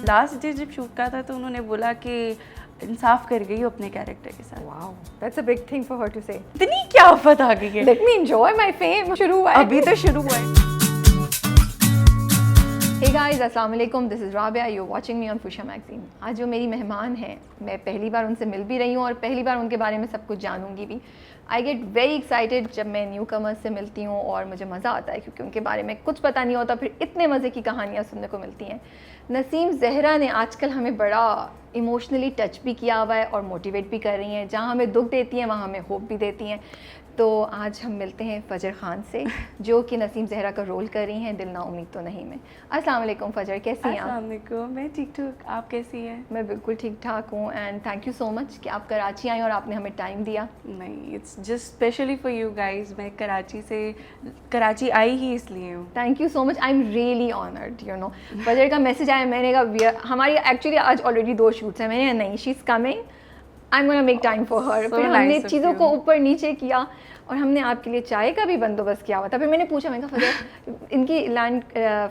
Last day जब shoot का था तो उन्होंने बोला कि इंसाफ कर गई हो अपने कैरेक्टर के साथ। Wow, that's a big thing for her to say. इतनी क्या आफत आ गई है। Let me enjoy my fame. शुरू हुआ है। अभी तो शुरू हुआ है। Hey guys, अस्सलाम वालेकुम. This is Rabia. You're watching me on Fusha Magazine. आज जो मेरी मेहमान हैं, मैं पहली बार उनसे मिल भी रही हूँ और पहली बार उनके बारे में सब कुछ जानूंगी भी. I get very excited जब मैं न्यू कमर्स से मिलती हूँ और मुझे मज़ा आता है क्योंकि उनके बारे में कुछ पता नहीं होता, फिर इतने मज़े की कहानियाँ सुनने को मिलती हैं. नसीम ज़हरा ने आजकल हमें बड़ा इमोशनली टच भी किया हुआ है और मोटिवेट भी कर रही हैं. जहाँ हमें दुख देती हैं वहाँ हमें होप भी देती हैं. तो आज हम मिलते हैं फ़जर ख़ान से जो कि नसीम ज़हरा का रोल कर रही हैं दिल ना उम्मीद तो नहीं में. अस्सलाम वालेकुम फ़जर, कैसी हैं आप? अस्सलाम वालेकुम, मैं ठीक ठाक, आप कैसी हैं? मैं बिल्कुल ठीक ठाक हूँ and thank you so much कि आप कराची आई और आपने हमें टाइम दिया. नहीं, it's just specially for you guys. मैं कराची आई ही इसलिए हूँ. Thank you so much. I am really honoured. You know फ़जर का मैसेज आया, मैंने कहा हमारी एक्चुअली आज ऑलरेडी 2 शूट्स हैं. मैंने कहा नहीं, she is coming, I am gonna make time for her. फिर हमने चीज़ों को ऊपर नीचे किया और हमने आपके लिए चाय का भी बंदोबस्त किया हुआ था. फिर मैंने पूछा, मैंने कहा फ़जर इनकी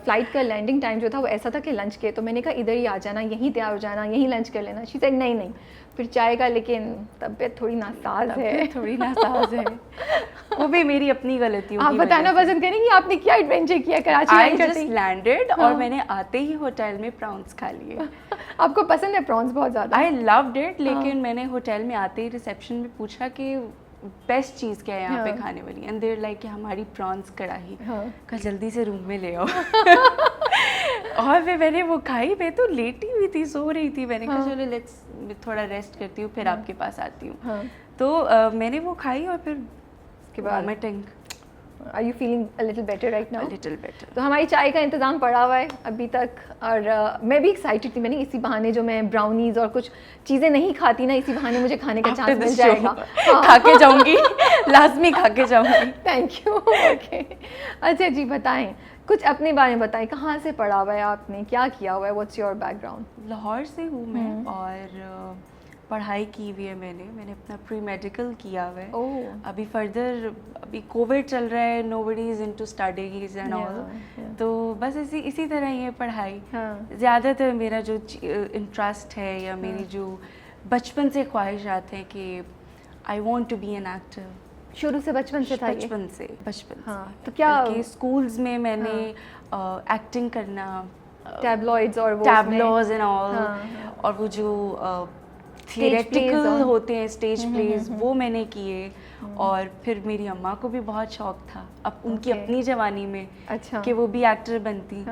फ़्लाइट का लैंडिंग टाइम जो था वो ऐसा था कि लंच के, तो मैंने कहा इधर ही आ जाना, यहीं तैयार हो जाना, यहीं लंच कर लेना. शी सेड नहीं. फिर चाय का, लेकिन तबीयत थोड़ी नासाज है. वो भी मेरी अपनी गलती. आप बताना पसंद करेंगी आपने क्या एडवेंचर किया कराची? आई जस्ट लैंडेड और मैंने आते ही होटल में प्रॉन्स खा लिए. आपको पसंद है प्रॉन्स बहुत ज़्यादा? I loved it. लेकिन मैंने होटल में आते ही रिसेप्शन में पूछा कि बेस्ट चीज़ क्या है यहाँ पे खाने वाली, एंड देयर लाइक हमारी प्रॉन्स कढ़ाई. कल जल्दी से रूम में ले आओ. और फिर मैंने वो खाई. मैं तो लेटी हुई थी, सो रही थी. मैंने कहा चलो लेट्स थोड़ा रेस्ट करती हूँ, फिर आपके पास आती हूँ. तो मैंने वो खाई और फिर उसके बाद vomiting. Are you feeling a little better right now? A little better. तो हमारी चाय का इंतज़ाम पड़ा हुआ है अभी तक और मैं भी एक्साइटेड थी. मैंने इसी बहाने जो मैं ब्राउनीज़ और कुछ चीज़ें नहीं खाती ना, इसी बहाने मुझे खाने का चांस मिल जाएगा. खा के जाऊँगी, लाजमी खा के जाऊँगी. Thank you. ओके, अच्छा जी, बताएं कुछ अपने बारे में बताएं. कहाँ से पढ़ा हुआ है आपने, क्या किया हुआ है, व्हाट्स योर बैकग्राउंड? लाहौर से हूँ मैं और पढ़ाई की हुई है. मैंने अपना प्री मेडिकल किया हुआ है. अभी अभी कोविड चल रहा है, nobody is into studies and all. तो बस इसी तरह ही है पढ़ाई. ज़्यादातर मेरा जो इंटरेस्ट है या मेरी जो बचपन से ख्वाहिशात हैं कि I want to be an actor. शुरू से बचपन से था ये? बचपन से. तो क्या स्कूल्स में मैंने एक्टिंग करना, टैबलॉइड्स और वो टैबलॉइड्स एंड ऑल, और वो जो थिएट्रिकल होते हैं स्टेज प्लेज, वो मैंने किए. और फिर मेरी अम्मा को भी बहुत शौक था अब उनकी अपनी जवानी में कि वो भी एक्टर बनती.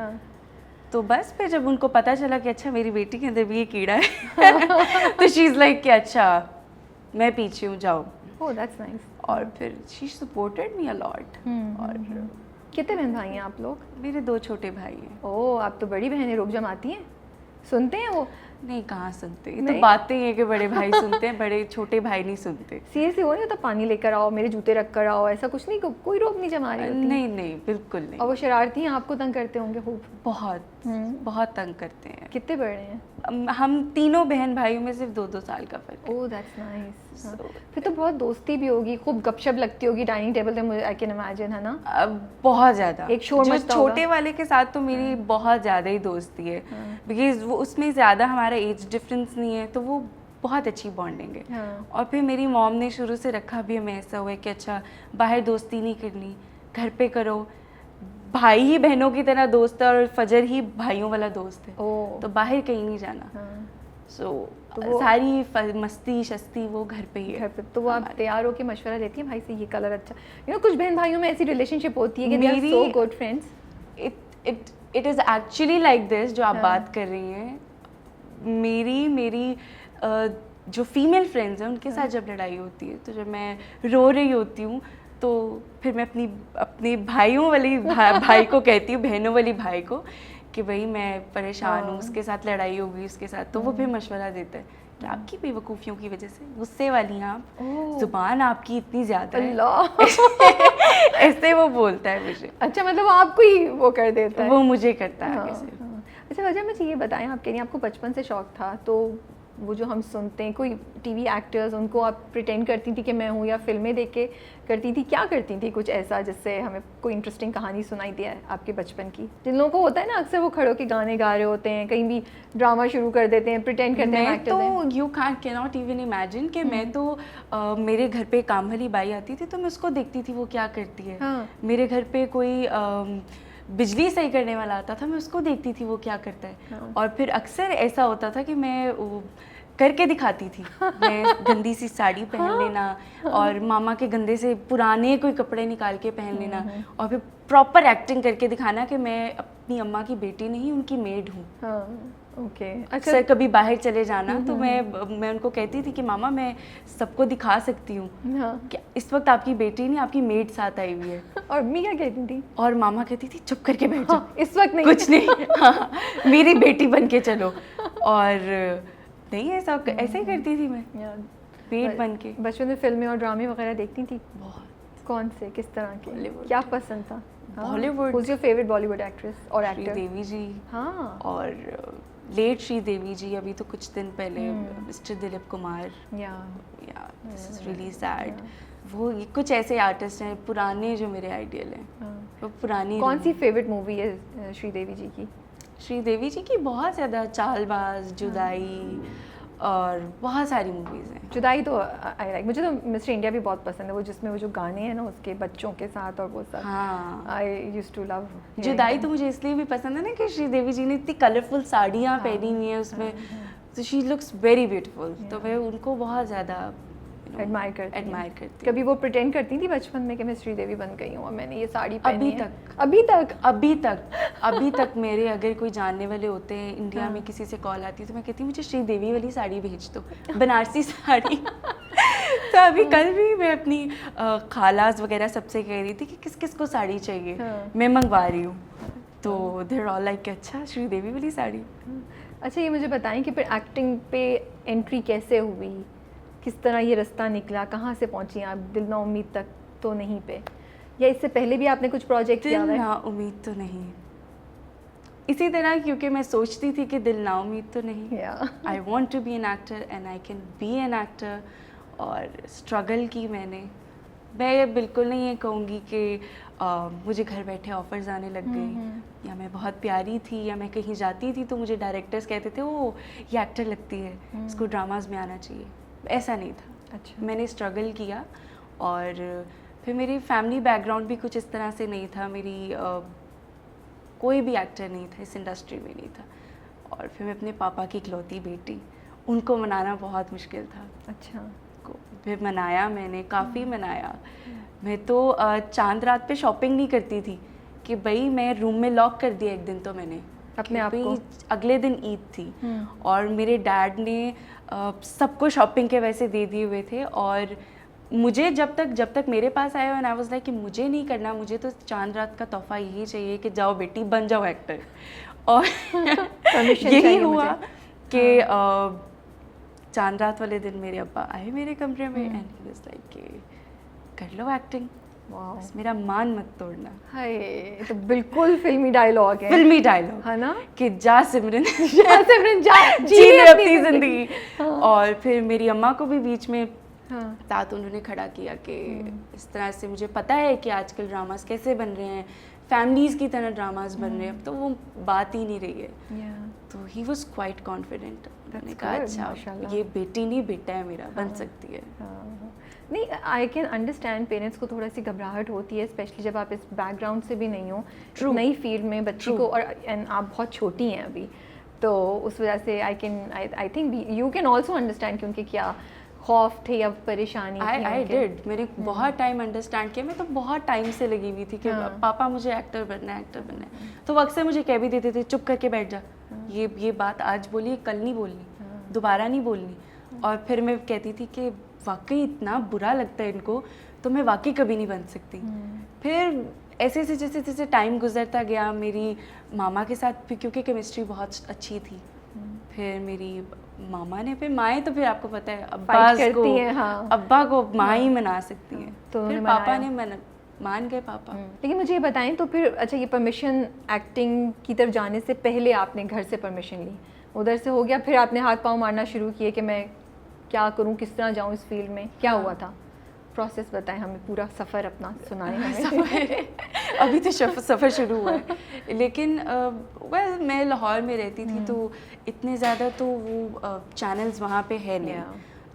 तो बस फिर जब उनको पता चला कि अच्छा मेरी बेटी के अंदर भी ये कीड़ा है तो शी इज़ लाइक कि अच्छा मैं पीछे हूँ, जाओ. Oh that's nice. और फिर she supported me a lot. और कितने बहन भाई हैं आप लोग? मेरे 2 छोटे भाई हैं. ओह, आप तो बड़ी बहनें रोब जमाती हैं. सुनते हैं वो? नहीं, कहाँ सुनते. तो बातें हैं कि बड़े भाई सुनते हैं, बड़े छोटे भाई नहीं सुनते. सीरियसली वो नहीं होता पानी लेकर आओ, मेरे जूते रख कर आओ, ऐसा कुछ नहीं? कोई रोब नहीं जमा रही होती? नहीं, बिल्कुल नहीं. और वो शरारती हैं, आपको तंग करते होंगे खूब? बहुत तंग करते हैं. कितने बड़े हैं? हम तीनों बहन भाइयों में सिर्फ 2-2 साल का फर्क है. Oh that's nice. फिर तो बहुत दोस्ती भी होगी, खूब गपशप लगती होगी डाइनिंग टेबल पे, मुझे आई कैन इमेजिन, है ना? बहुत ज़्यादा. एक शोर मचता होगा. छोटे वाले के साथ तो मेरी बहुत ज़्यादा ही दोस्ती है बिकॉज वो उसमें ज़्यादा हमारा एज डिफरेंस नहीं है, तो वो बहुत अच्छी बॉन्डिंग है. और फिर मेरी मॉम ने शुरू से रखा भी हमें ऐसा हुआ है कि अच्छा बाहर दोस्ती नहीं करनी, घर पे करो. भाई ही बहनों की तरह दोस्त है और फजर ही भाइयों वाला दोस्त है. तो बाहर कहीं नहीं जाना. तो सारी मस्ती शस्ती वो घर पे ही है. तो वो आप तैयार होकर मशवरा देती हैं भाई से, ये कलर अच्छा, यू नो कुछ बहन भाइयों में ऐसी रिलेशनशिप होती है कि they are so good friends. It is actually like this जो आप बात कर रही हैं. मेरी जो फीमेल फ्रेंड्स हैं उनके साथ जब लड़ाई होती है, तो जब मैं रो रही होती हूँ तो फिर मैं अपने भाइयों वाली भाई को कहती हूँ, बहनों वाली भाई को, कि भाई मैं परेशान हूँ, उसके साथ लड़ाई होगी उसके साथ. तो वो फिर मशवरा देता है कि आपकी बेवकूफ़ियों की वजह से गुस्से वाली हैं आप, जुबान आपकी इतनी ज़्यादा है. ऐसे वो बोलता है मुझे. अच्छा, मतलब आपको ही वो कर देता है? वो मुझे करता है. अच्छा वजह मुझे ये बताएं, आप कह रही हैं आपको बचपन से शौक था, तो वो जो हम सुनते हैं, कोई टीवी एक्टर्स, उनको आप प्रिटेंड करती थी कि मैं हूँ, या फिल्में देख के करती थी, क्या करती थी कुछ ऐसा जिससे हमें कोई इंटरेस्टिंग कहानी सुनाई दिया है आपके बचपन की? जिन लोगों को होता है ना अक्सर, वो खड़े होकर गाने गा रहे होते हैं, कहीं भी ड्रामा शुरू कर देते हैं, प्रिटेंड करते हैं मैं तो you can not even imagine कि मैं तो मेरे घर पे काम वाली बाई आती थी तो मैं उसको देखती थी वो क्या करती है। हाँ। मेरे घर पे कोई बिजली सही करने वाला आता था, मैं उसको देखती थी वो क्या करता है। हाँ। और फिर अक्सर ऐसा होता था कि मैं वो करके दिखाती थी। मैं गंदी सी साड़ी पहन लेना और मामा के गंदे से पुराने कोई कपड़े निकाल के पहन लेना और फिर प्रॉपर एक्टिंग करके दिखाना कि मैं अपनी अम्मा की बेटी नहीं उनकी मेड हूँ। ओके। अक्सर कभी बाहर चले जाना तो मैं उनको कहती थी कि मामा मैं सबको दिखा सकती हूँ कि इस वक्त आपकी बेटी नहीं आपकी मेड साथ आई हुई है। और मम्मी क्या कहती थी? और मामा कहती थी चुप करके बैठ जाओ, इस वक्त नहीं, कुछ नहीं, हाँ, मेरी बेटी बन के चलो। और नहीं ऐसा ही करती थी मैं, पेट बन के। बचपन में फिल्में और ड्रामे वगैरह देखती थी? बहुत। कौन से, किस तरह के, बॉलीवुड। क्या पसंद था? Bollywood. Who's your favorite Bollywood actress और एक्टर? श्रीदेवी जी। हाँ। और लेट श्रीदेवी जी, अभी तो कुछ दिन पहले मिस्टर दिलीप कुमार। या दिस इज रियली सैड। वो कुछ ऐसे आर्टिस्ट हैं पुराने जो मेरे आइडियल हैं। वो पुरानी। कौन सी फेवरेट मूवी है श्रीदेवी जी की? श्रीदेवी जी की बहुत ज़्यादा, चालबाज, जुदाई और बहुत सारी मूवीज़ हैं। जुदाई तो आई लाइक, मुझे तो मिस्टर इंडिया भी बहुत पसंद है, वो जिसमें वो जो गाने हैं ना उसके बच्चों के साथ और वो सब। हाँ, आई यूज्ड टू लव। जुदाई तो मुझे इसलिए भी पसंद है ना कि श्रीदेवी जी ने इतनी कलरफुल साड़ियाँ पहनी हुई हैं उसमें, तो शी लुक्स वेरी ब्यूटीफुल। तो मैं उनको बहुत ज़्यादा एडमायर करती हूँ। कभी वो प्रिटेंड करती थी बचपन में कि मैं श्रीदेवी बन गई हूँ और मैंने ये साड़ी पहनी है? अभी तक मेरे अगर कोई जानने वाले होते हैं इंडिया में, किसी से कॉल आती है तो मैं कहती हूँ मुझे श्रीदेवी वाली साड़ी भेज दो, बनारसी साड़ी। तो अभी कल भी मैं अपनी खालास वगैरह सबसे कह रही थी कि किस किस को साड़ी चाहिए, मैं मंगवा रही हूँ। तो देयर ऑल लाइक अच्छा श्रीदेवी वाली साड़ी। अच्छा, ये मुझे बताएं कि फिर एक्टिंग पे एंट्री कैसे हुई, किस तरह ये रास्ता निकला, कहाँ से पहुँची आप दिल ना उम्मीद तक तो नहीं पे, या इससे पहले भी आपने कुछ प्रोजेक्ट किया? दिल ना उम्मीद तो नहीं, इसी तरह क्योंकि मैं सोचती थी कि दिल ना उम्मीद तो नहीं। I want to be an actor and I can be an actor. और स्ट्रगल की मैंने, मैं बिल्कुल नहीं ये कहूँगी कि मुझे घर बैठे ऑफर्स आने लग गए या मैं बहुत प्यारी थी या मैं कहीं जाती थी तो मुझे डायरेक्टर्स कहते थे ओ ये एक्टर लगती है, इसको ड्रामाज में आना चाहिए। ऐसा नहीं था। अच्छा। मैंने स्ट्रगल किया और फिर मेरी फैमिली बैकग्राउंड भी कुछ इस तरह से नहीं था, मेरी कोई भी एक्टर नहीं था इस इंडस्ट्री में नहीं था। और फिर मैं अपने पापा की इकलौती बेटी, उनको मनाना बहुत मुश्किल था। अच्छा। फिर मनाया मैंने, काफ़ी मनाया। मैं तो चांद रात पे शॉपिंग नहीं करती थी कि भाई मैं रूम में लॉक कर दिया एक दिन तो मैंने अपने आप को। अगले दिन ईद थी और मेरे डैड ने सबको शॉपिंग के वैसे दे दिए हुए थे और मुझे जब तक मेरे पास आया एंड आई वाज लाइक कि मुझे नहीं करना, मुझे तो चांद रात का तोहफा यही चाहिए कि जाओ बेटी बन जाओ एक्टर। और यही हुआ कि चांद रात वाले दिन मेरे अब्बा आए मेरे कमरे में एंड ही वाज लाइक कि कर लो एक्टिंग, बस मेरा मान मत तोड़ना। हाय, तो बिल्कुल फिल्मी डायलॉग है। फिल्मी डायलॉग है ना कि जा सिमरन जी ले अपनी जिंदगी। और फिर मेरी अम्मा को भी बीच में साथ उन्होंने खड़ा किया कि इस तरह से मुझे पता है कि आजकल ड्रामास कैसे बन रहे हैं, फैमिलीज की तरह ड्रामास बन रहे हैं, अब तो वो बात ही नहीं रही है। तो ही वॉज क्वाइट कॉन्फिडेंट। उन्होंने कहा अच्छा ये बेटी नहीं बेटा है मेरा, बन सकती है। नहीं, आई कैन अंडरस्टैंड पेरेंट्स को थोड़ा सी घबराहट होती है, स्पेशली जब आप इस बैकग्राउंड से भी नहीं हो, नई फील्ड में बच्ची को, और एंड आप बहुत छोटी हैं अभी, तो उस वजह से I think you can also understand कि उनके क्या खौफ थे या परेशानी थी। आई डिड, मैंने बहुत टाइम अंडरस्टैंड किया। मैं तो बहुत टाइम से लगी हुई थी कि पापा मुझे एक्टर बनना है। तो वो अक्सर मुझे कह भी देते थे चुप करके बैठ जा, ये बात आज बोली कल नहीं बोलनी, दोबारा नहीं बोलनी। और फिर मैं कहती थी कि वाकई इतना बुरा लगता है इनको, तो मैं वाकई कभी नहीं बन सकती। फिर ऐसे ऐसे जैसे जैसे टाइम गुजरता गया, मेरी मामा के साथ भी क्योंकि केमिस्ट्री बहुत अच्छी थी, फिर मेरी मामा ने, फिर माएँ तो फिर आपको पता है अब्बा को माँ ही मना सकती हैं, तो फिर पापा ने मान गए पापा। लेकिन मुझे ये बताएं तो फिर अच्छा, ये परमिशन एक्टिंग की तरफ जाने से पहले आपने घर से परमिशन ली, उधर से हो गया, फिर आपने हाथ पाँव मारना शुरू किए कि मैं क्या करूं, किस तरह जाऊं इस फील्ड में, क्या हुआ था? प्रोसेस बताएं हमें, पूरा सफ़र अपना सुनाएं हमें। अभी तो सफ़र शुरू हुआ है, लेकिन वेल मैं लाहौर में रहती थी तो इतने ज़्यादा तो वो चैनल्स वहाँ पे है नहीं,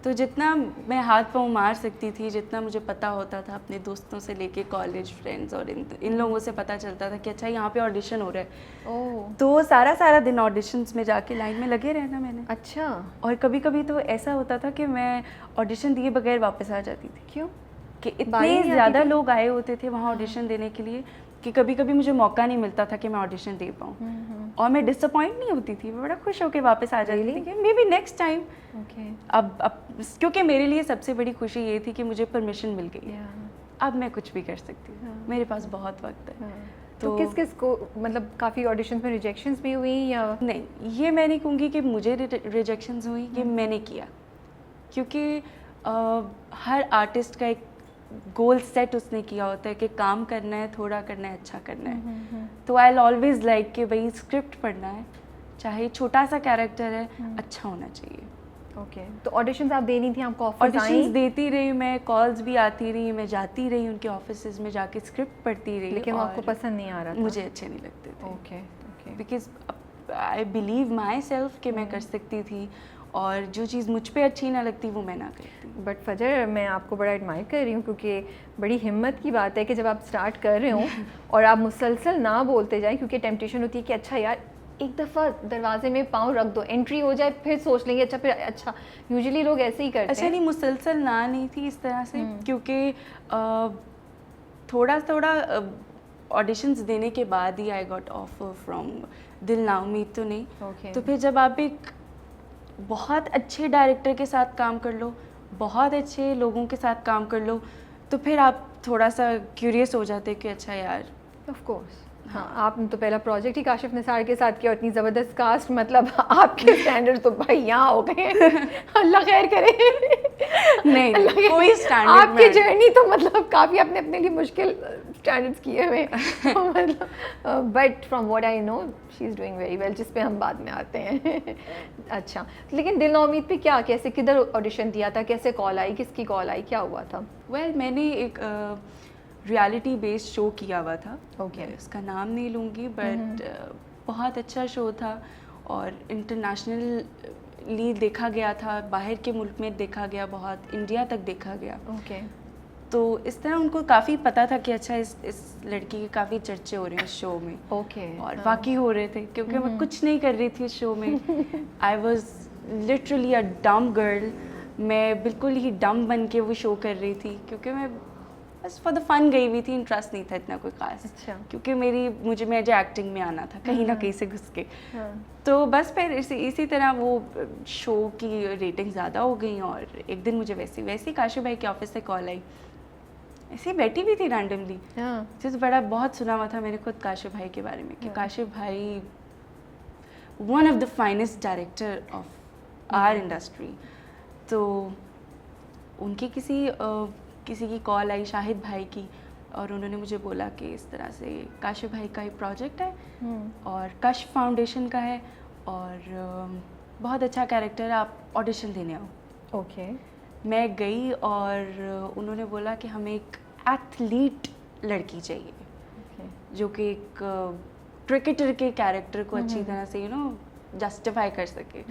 तो जितना मैं हाथ पाँव मार सकती थी, जितना मुझे पता होता था अपने दोस्तों से लेके कॉलेज फ्रेंड्स और इन लोगों से पता चलता था कि अच्छा यहाँ पे ऑडिशन हो रहा है, तो सारा दिन ऑडिशंस में जाके लाइन में लगे रहना मैंने। अच्छा। और कभी कभी तो ऐसा होता था कि मैं ऑडिशन दिए बगैर वापस आ जाती थी। क्यों? कि इतने ज़्यादा लोग आए होते थे वहाँ ऑडिशन देने के लिए कि कभी कभी मुझे मौका नहीं मिलता था कि मैं ऑडिशन दे पाऊँ, और मैं डिसअपॉइंट नहीं होती थी, मैं बड़ा खुश होकर वापस आ जाती थी कि मे बी नेक्स्ट टाइम। अब क्योंकि मेरे लिए सबसे बड़ी खुशी ये थी कि मुझे परमिशन मिल गई है, अब मैं कुछ भी कर सकती हूँ, मेरे पास बहुत वक्त है। तो किस किस को, मतलब काफ़ी ऑडिशंस में रिजेक्शंस भी हुई या नहीं? ये मैं नहीं कहूँगी कि मुझे रिजेक्शंस हुई, ये मैंने किया, क्योंकि हर आर्टिस्ट का एक गोल सेट उसने किया होता है कि काम करना है, थोड़ा करना है, अच्छा करना है। तो आई ऑलवेज लाइक कि भाई स्क्रिप्ट पढ़ना है, चाहे छोटा सा कैरेक्टर है, अच्छा होना चाहिए। ओके। तो ऑडिशंस आप देनी थी, आपको ऑफर्स आई? ऑडिशंस देती रही मैं, कॉल्स भी आती रही, मैं जाती रही उनके ऑफिसेज में जाके स्क्रिप्ट पढ़ती रही, लेकिन वो आपको पसंद नहीं आ रहा था? मुझे अच्छे नहीं लगते थे। Okay. Because I believe my self कि मैं कर सकती थी, और जो चीज़ मुझ पे अच्छी ना लगती वो मैं ना करती। बट फजर, मैं आपको बड़ा एडमायर कर रही हूँ, क्योंकि बड़ी हिम्मत की बात है कि जब आप स्टार्ट कर रहे हो और आप मुसलसल ना बोलते जाएं, क्योंकि टेम्पटेशन होती है कि अच्छा यार एक दफ़ा दरवाजे में पाँव रख दो, एंट्री हो जाए, फिर सोच लेंगे अच्छा, फिर अच्छा। यूजुअली लोग ऐसे ही करते हैं। अच्छा नहीं, मुसलसल ना नहीं थी इस तरह से, क्योंकि थोड़ा ऑडिशंस देने के बाद ही आई गॉट ऑफर फ्रॉम दिल ना उम्मीद तो नहीं। तो फिर जब आप एक बहुत अच्छे डायरेक्टर के साथ काम कर लो, बहुत अच्छे लोगों के साथ काम कर लो, तो फिर आप थोड़ा सा क्यूरियस हो जाते कि अच्छा यार। Of course. हाँ, आपने तो पहला प्रोजेक्ट ही काशिफ निसार के साथ किया, इतनी ज़बरदस्त कास्ट, मतलब आपके स्टैंडर्ड तो भाई यहाँ हो गए अल्लाह खैर करे। नहीं कोई स्टैंडर्ड, आपकी जर्नी तो मतलब काफ़ी अपने लिए मुश्किल स्टैंडर्ड्स किए हुए, मतलब but from what I know she is doing very well, जिस पे हम बाद में आते हैं। अच्छा, लेकिन दिल ना उम्मीद पे क्या, कैसे, किधर ऑडिशन दिया था, कैसे कॉल आई, किसकी कॉल आई, क्या हुआ था? वेल मैंने एक रियलिटी बेस्ड शो किया हुआ था। ओके। उसका नाम नहीं लूँगी, बट बहुत अच्छा शो था और इंटरनेशनली देखा गया था, बाहर के मुल्क में देखा गया, बहुत इंडिया तक देखा गया। ओके। तो इस तरह उनको काफ़ी पता था कि अच्छा इस लड़की के काफ़ी चर्चे हो रहे हैं इस शो में। ओके। और वाकई हो रहे थे, क्योंकि मैं कुछ नहीं कर रही थी इस शो में। आई वॉज लिटरली अ डम गर्ल, मैं बिल्कुल ही डम बन के वो शो कर रही थी, क्योंकि मैं बस फॉर द फन गई हुई थी, इंटरेस्ट नहीं था इतना कोई खास। अच्छा। क्योंकि मुझे एक्टिंग में आना था कहीं ना कहीं से घुस के। तो बस फिर इसी तरह वो शो की रेटिंग ज़्यादा हो गई, और एक दिन मुझे वैसे ही काशिफ भाई के ऑफिस से कॉल आई, ऐसे ही बैठी भी थी रैंडमली। तो बहुत सुना हुआ था मैंने खुद काशिफ भाई के बारे में कि काशिफ भाई one of the finest director of our industry. तो उनकी किसी की कॉल आई, शाहिद भाई की, और उन्होंने मुझे बोला कि इस तरह से काशिफ भाई का एक प्रोजेक्ट है और कश फाउंडेशन का है, और बहुत अच्छा कैरेक्टर है, आप ऑडिशन देने आओ। ओके। मैं गई और उन्होंने बोला कि हमें एक एथलीट लड़की चाहिए, जो कि एक क्रिकेटर के कैरेक्टर को अच्छी तरह से जस्टिफाई कर सके।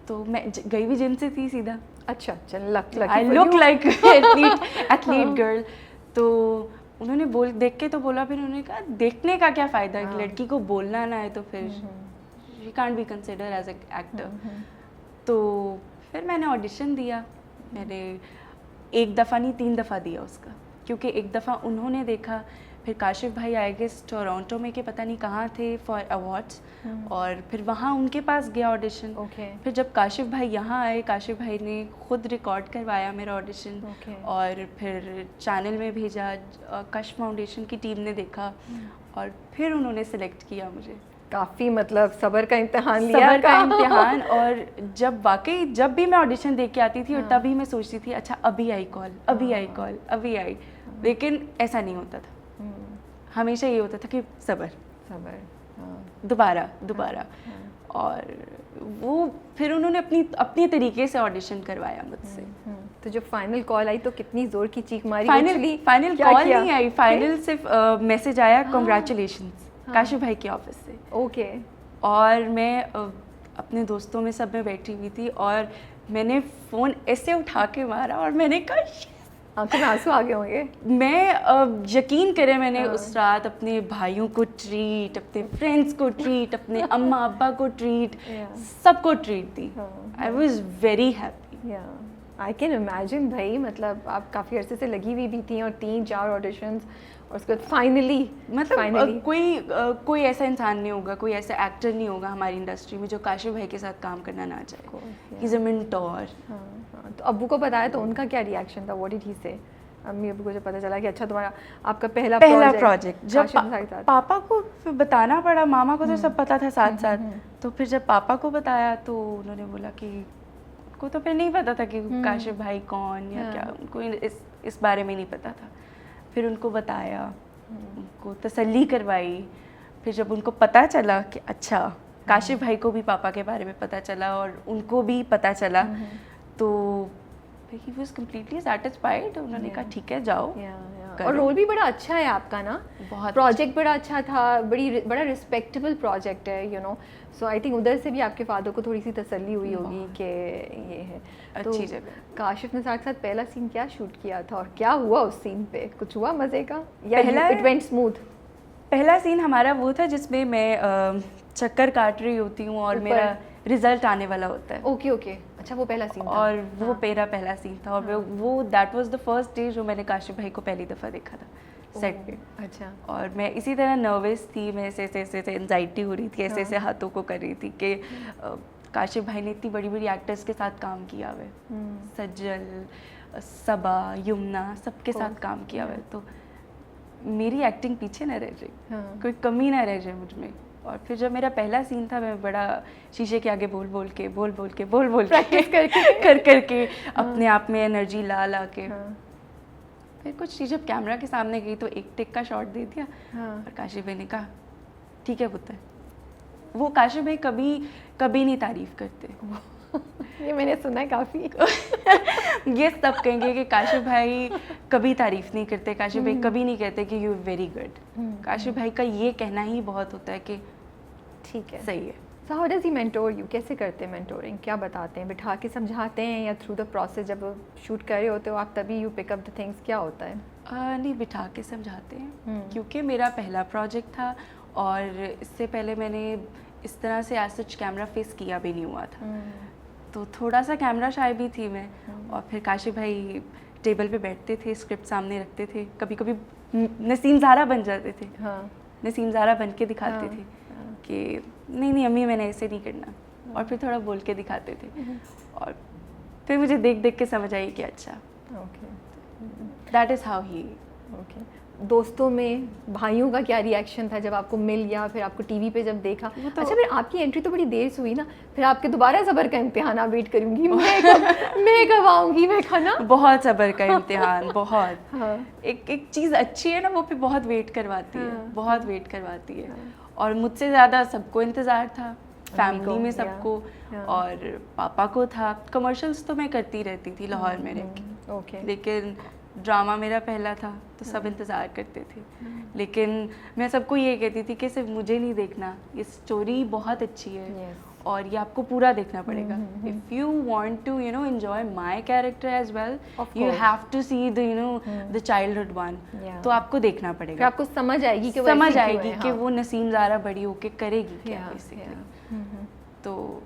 तो मैं गई भी जिम से थी सीधा। अच्छा, चल I look like athlete girl. तो उन्होंने देख के तो बोला, फिर उन्होंने कहा देखने का क्या फ़ायदा, एक लड़की को बोलना ना है तो फिर she can't be consider as a actor. तो फिर मैंने ऑडिशन दिया, मैंने एक दफ़ा नहीं 3 दफ़ा दिया उसका, क्योंकि एक दफ़ा उन्होंने देखा, फिर काशिफ भाई आई गेस टोरंटो में के पता नहीं कहाँ थे फॉर अवार्ड्स, और फिर वहाँ उनके पास गया ऑडिशन। फिर जब काशिफ भाई यहाँ आए, काशिफ भाई ने खुद रिकॉर्ड करवाया मेरा ऑडिशन, और फिर चैनल में भेजा, कश फाउंडेशन की टीम ने देखा, और फिर उन्होंने सेलेक्ट किया मुझे। काफ़ी मतलब सब्र का इम्तिहान लिया। सब्र का इम्तिहान। और जब भी मैं ऑडिशन दे के आती थी, और तभी मैं सोचती थी अच्छा अभी आई कॉल, अभी आई कॉल, अभी आई, लेकिन ऐसा नहीं होता था। हमेशा ये होता था कि सब्र, दोबारा। और वो फिर उन्होंने अपनी तरीके से ऑडिशन करवाया मुझसे। तो जब फाइनल कॉल आई तो कितनी जोर की चीख मारी? फाइनल कॉल नहीं आई, फाइनल सिर्फ मैसेज आया कॉन्ग्रेचुलेशंस काशिफ भाई के ऑफिस से। ओके। और मैं अपने दोस्तों में सब में बैठी हुई थी और मैंने फ़ोन ऐसे उठा के मारा और मैंने कहा आंखों में आंसू आ गए होंगे। मैं यकीन करें मैंने उस रात अपने भाइयों को ट्रीट, अपने फ्रेंड्स को ट्रीट, अपने अम्मा अब्बा को ट्रीट, सबको treat the. I was very happy. I can imagine भाई, मतलब आप काफ़ी अरसे से लगी हुई भी थी और 3-4 ऑडिशंस और उसके बाद फाइनली मतलब कोई ऐसा इंसान नहीं होगा, कोई ऐसा एक्टर नहीं होगा हमारी इंडस्ट्री में जो काशिफ भाई के साथ काम करना ना चाहे। He is a mentor. तो अब्बू को बताया तो उनका क्या रिएक्शन था? व्हाट डिड ही से? अम्मी अब्बू को जब पता चला कि अच्छा तुम्हारा आपका पहला प्रोजेक्ट जब पापा को बताना पड़ा, मामा को तो सब पता था साथ साथ, तो फिर जब पापा को बताया तो उन्होंने बोला कि उनको तो फिर नहीं पता था कि काशिफ भाई कौन या क्या, उनको इस बारे में नहीं पता था। फिर उनको बताया, उनको तसल्ली करवाई। फिर जब उनको पता चला कि अच्छा काशिफ भाई को भी पापा के बारे में पता चला और उनको भी पता चला, तो he was completely satisfied। उन्होंने कहा ठीक है जाओ। और रोल भी बड़ा अच्छा है आपका ना, बहुत प्रोजेक्ट बड़ा अच्छा था, बड़ा रिस्पेक्टेबल प्रोजेक्ट है, you know. So I think उधर से भी आपके फादर को थोड़ी सी तसल्ली हुई होगी कि ये है अच्छी जगह। काशिफ ने साथ साथ पहला सीन क्या शूट किया था और क्या हुआ उस सीन पे? कुछ हुआ मजे का या इट वेंट स्मूथ? पहला सीन हमारा वो था जिसमें मैं चक्कर काट रही होती हूँ और मेरा रिजल्ट आने वाला होता है। ओके ओके, अच्छा वो पहला सीन था। और वो मेरा पहला सीन था और वो that was the first day जो मैंने काशिफ भाई को पहली दफ़ा देखा था सेट पे। अच्छा। और मैं इसी तरह नर्वस थी, मैं ऐसे एंजाइटी हो रही थी, ऐसे हाथों को कर रही थी कि काशिफ भाई ने इतनी बड़ी बड़ी एक्टर्स के साथ काम किया हुआ है, सज्जल, सबा, यमुना, सबके साथ काम किया हुआ है, तो मेरी एक्टिंग पीछे ना रह जाए, कोई कमी ना रह जाए मुझ में। और फिर जब मेरा पहला सीन था, मैं बड़ा शीशे के आगे बोल बोल के प्रैक्टिस करके अपने आप में एनर्जी ला के फिर कुछ चीज़ जब कैमरा के सामने गई तो एक टेक का शॉट दे दिया। और काशिफ भाई ने कहा ठीक है पुत्र। वो काशिफ भाई कभी नहीं तारीफ करते। ये मैंने सुना है काफ़ी। ये सब कहेंगे कि काशिफ भाई कभी तारीफ नहीं करते, काशिफ भाई कभी नहीं कहते कि यू वेरी गुड। काशिफ भाई का ये कहना ही बहुत होता है कि ठीक है, सही है। So how does he mentor you? कैसे करते हैं मेंटोरिंग? क्या बताते हैं? बिठा के समझाते हैं या थ्रू द प्रोसेस जब शूट कर रहे होते हो आप तभी you pick up the things? क्या होता है? नहीं, बिठा के समझाते हैं क्योंकि मेरा पहला प्रोजेक्ट था और इससे पहले मैंने इस तरह से एज सच कैमरा फेस किया भी नहीं हुआ था, तो थोड़ा सा कैमरा शाय भी थी मैं। और फिर काशिफ भाई टेबल पे बैठते थे, स्क्रिप्ट सामने रखते थे, कभी कभी नसीम ज़ारा बन जाते थे। नसीम ज़ारा बन के दिखाते थे कि नहीं अम्मी मैंने ऐसे नहीं करना, और फिर थोड़ा बोल के दिखाते थे। और फिर मुझे देख देख के समझ आई कि अच्छा दैट इज़ हाउ ही। दोस्तों में भाइयों का क्या रिएक्शन था जब आपको मिल गया, फिर आपको टीवी पे जब देखा? अच्छा, फिर आपकी एंट्री तो बड़ी देर से हुई ना, फिर आपके दोबारा सब्र का इम्तिहान आप वेट करूंगी, मैं कब आऊँगी, मैं खाना। बहुत सब्र का इम्तिहान, बहुत। एक चीज़ अच्छी है ना, वो फिर बहुत वेट करवाती है, बहुत वेट करवाती है। और मुझसे ज़्यादा सबको इंतज़ार था, फैमिली में सबको, और पापा को था। कमर्शियल्स तो मैं करती रहती थी लाहौर में रह के, लेकिन ड्रामा मेरा पहला था तो सब इंतज़ार करते थे। लेकिन मैं सबको ये कहती थी कि सिर्फ मुझे नहीं देखना, ये स्टोरी बहुत अच्छी है और ये आपको पूरा देखना पड़ेगा। If you want to enjoy my character as well, you have to see the childhood one. तो आपको देखना पड़ेगा, आपको समझ आएगी कि वो नसीम ज़ारा बड़ी होके करेगी क्या बेसिकली। तो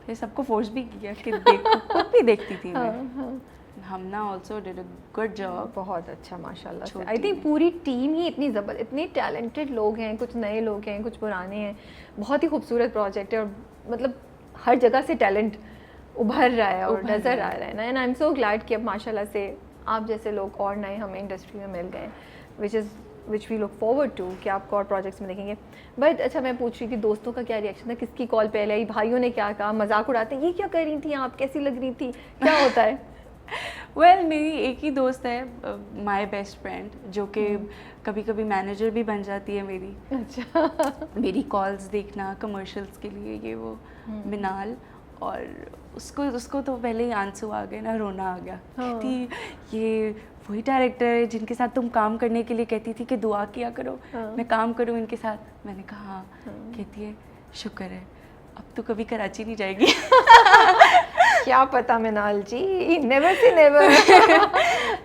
ये सबको फोर्स भी किया कि देखो, खुद भी देखती थी मैं। Hamna also did a good job. बहुत अच्छा माशाल्लाह से। आई थिंक पूरी टीम ही इतनी इतने टैलेंटेड लोग हैं, कुछ नए लोग हैं, कुछ पुराने हैं। बहुत ही खूबसूरत प्रोजेक्ट है और मतलब हर जगह से टैलेंट उभर रहा है और नज़र आ रहा है ना। And I am so glad कि अब माशाल्लाह से आप जैसे लोग और नए हमें इंडस्ट्री में मिल गए, which we look forward to कि आपको और प्रोजेक्ट्स में देखेंगे। बट अच्छा, मैं पूछ रही थी दोस्तों का क्या रिएक्शन था, किसकी कॉल पहले आई, भाइयों ने क्या कहा, मजाक उड़ाते ये क्या कर रही थी आप, कैसी लग रही थी, क्या होता है? वेल मेरी एक ही दोस्त है, माय बेस्ट फ्रेंड, जो कि कभी कभी मैनेजर भी बन जाती है मेरी। अच्छा। मेरी कॉल्स देखना कमर्शियल्स के लिए, ये वो, मिनाल। और उसको तो पहले ही आंसू आ गए ना, रोना आ गया। कहती ये वही डायरेक्टर है जिनके साथ तुम काम करने के लिए कहती थी कि दुआ किया करो मैं काम करूं इनके साथ। मैंने कहा हाँ। कहती है शुक्र है, अब तो कभी कराची नहीं जाएगी। क्या पता मिनाल जी, नेवर से नेवर।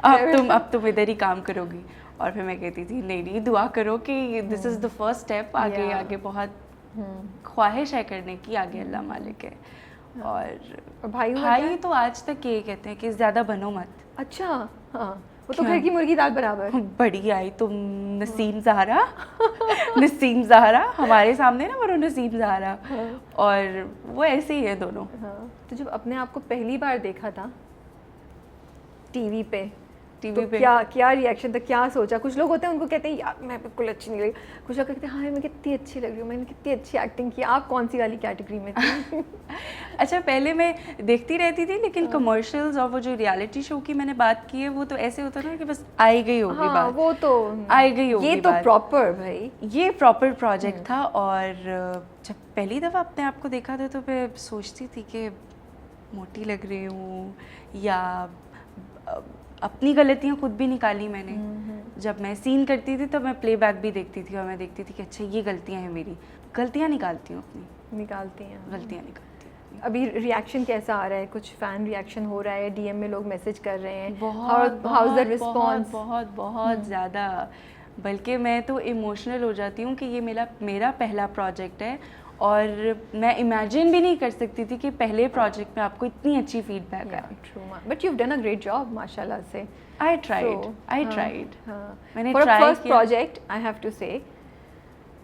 अब तुम इधर ही काम करोगी। और फिर मैं कहती थी नहीं दुआ करो कि this is the first step, आगे बहुत ख्वाहिश है करने की, आगे अल्लाह मालिक है। और भाई तो आज तक ये कहते हैं कि ज़्यादा बनो मत। अच्छा हाँ, वो तो घर की मुर्गी दाल बराबर। बड़ी आई तुम नसीम ज़हरा। नसीम ज़हरा हमारे सामने ना, वो नसीम ज़हरा। और वो ऐसे ही है दोनों। तो जब अपने आप को पहली बार देखा था टीवी पे तो पे क्या रिएक्शन था, क्या सोचा? कुछ लोग होते हैं उनको कहते हैं यार मैं बिल्कुल अच्छी नहीं लगी, कुछ लोग कहते हैं हाँ मैं कितनी अच्छी लग रही हूँ, मैंने कितनी अच्छी एक्टिंग की। आप कौन सी वाली कैटेगरी में थी? अच्छा पहले मैं देखती रहती थी, लेकिन कमर्शियल्स और वो जो रियलिटी शो की मैंने बात की है वो तो ऐसे होता ना कि बस आई गई होगी बात, वो तो आई गई होगी। ये तो प्रॉपर भाई, ये प्रॉपर प्रोजेक्ट था। और जब पहली दफ़ा अपने आप को देखा था तो मैं सोचती थी कि मोटी लग रही हूँ, या अपनी गलतियाँ खुद भी निकाली मैंने। जब मैं सीन करती थी तब मैं प्लेबैक भी देखती थी और मैं देखती थी कि अच्छा ये गलतियाँ हैं मेरी, गलतियाँ निकालती हूँ अपनी, गलतियाँ निकालती हूँ। अभी रिएक्शन कैसा आ रहा है? कुछ फ़ैन रिएक्शन हो रहा है, डीएम में लोग मैसेज कर रहे हैं? बहुत रिस्पॉन्स बहुत ज़्यादा, बल्कि मैं तो इमोशनल हो जाती हूँ कि ये मेरा पहला प्रोजेक्ट है और मैं इमेजिन भी नहीं कर सकती थी कि पहले प्रोजेक्ट में आपको इतनी अच्छी फीडबैक आए। True, but you have done a great job माशाल्लाह से। आई ट्राइड मैंने for try first project I have to say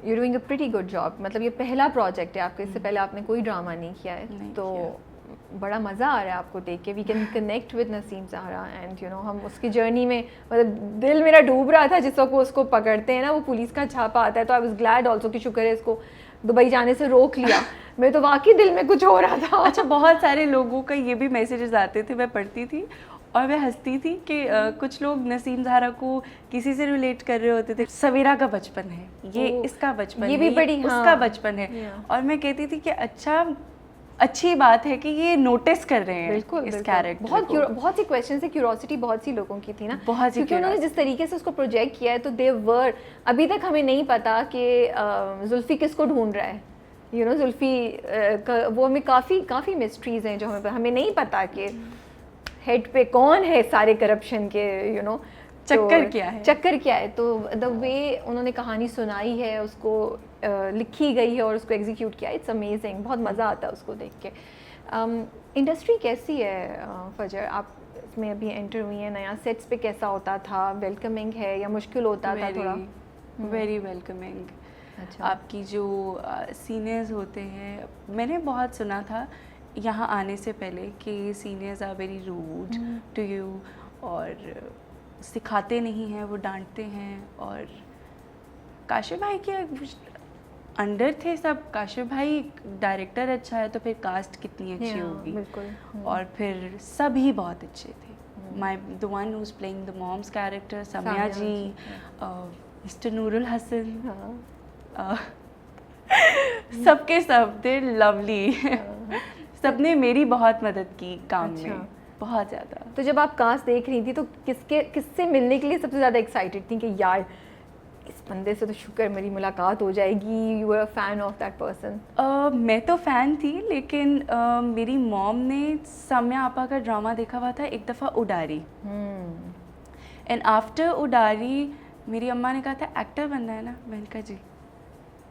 you doing a pretty good job. मतलब ये पहला प्रोजेक्ट है आपका, इससे पहले आपने कोई ड्रामा नहीं किया है, तो बड़ा मज़ा आ रहा है आपको देख के। We can connect with Naseem Zahra and you know हम उसकी जर्नी में, मतलब दिल मेरा डूब रहा था जिस वक्त वो उसको पकड़ते हैं ना, वो पुलिस का छापा आता है, तो आई वाज ग्लैड ऑल्सो कि शुक्र है इसको दुबई जाने से रोक लिया। मैं तो वाकई दिल में कुछ हो रहा था। अच्छा बहुत सारे लोगों का ये भी मैसेजेस आते थे, मैं पढ़ती थी और मैं हंसती थी कि कुछ लोग नसीम ज़हरा को किसी से रिलेट कर रहे होते थे। सवेरा का बचपन है, ये इसका बचपन ये भी बड़ी उसका बचपन है। और मैं कहती थी कि अच्छा अच्छी बात है कि ये नोटिस कर रहे हैं बिल्कुल, इस कैरेक्टर बहुत सी क्वेश्चन से क्यूरोसिटी बहुत सी लोगों की थी ना, बहुत सी, क्योंकि उन्होंने जिस तरीके से उसको प्रोजेक्ट किया है तो दे वर, अभी तक हमें नहीं पता कि जुल्फी किसको ढूंढ रहा है। यू नो जुल्फी वो हमें काफ़ी मिस्ट्रीज हैं जो हमें नहीं पता कि हेड पे कौन है सारे करप्शन के, यू नो चक्कर क्या है। तो द वे उन्होंने कहानी सुनाई है, उसको लिखी गई है और उसको एग्जीक्यूट किया, इट्स अमेजिंग। बहुत मज़ा आता है उसको देख के। इंडस्ट्री कैसी है फजर? आप इसमें अभी एंटर हुई हैं, नया सेट्स पे कैसा होता था? वेलकमिंग है या मुश्किल होता था थोड़ा? Very welcoming. अच्छा। आपकी जो सीनियर्स होते हैं, मैंने बहुत सुना था यहाँ आने से पहले कि seniors are very rude to you और सिखाते नहीं हैं, वो डांटते हैं। और काशिफ भाई के अंडर थे सब। काशिफ भाई डायरेक्टर अच्छा है तो फिर कास्ट कितनी अच्छी होगी। और फिर सभी बहुत अच्छे थे। The one who is playing the mom's character, Samya ji, mister Nurul Hasan, सबके सब थे लवली। सबने मेरी बहुत मदद की काम में, बहुत ज़्यादा। तो जब आप कास्ट देख रही थी तो किससे मिलने के लिए सबसे ज़्यादा एक्साइटेड थी कि यार इस बंदे से तो शुक्र मेरी मुलाकात हो जाएगी? You were a fan of that person? मैं तो फ़ैन थी, लेकिन मेरी मॉम ने सम्या आपा का ड्रामा देखा हुआ था एक दफ़ा उडारी, एंड आफ्टर उडारी मेरी अम्मा ने कहा था एक्टर बनना है ना। मैंने कहा जी,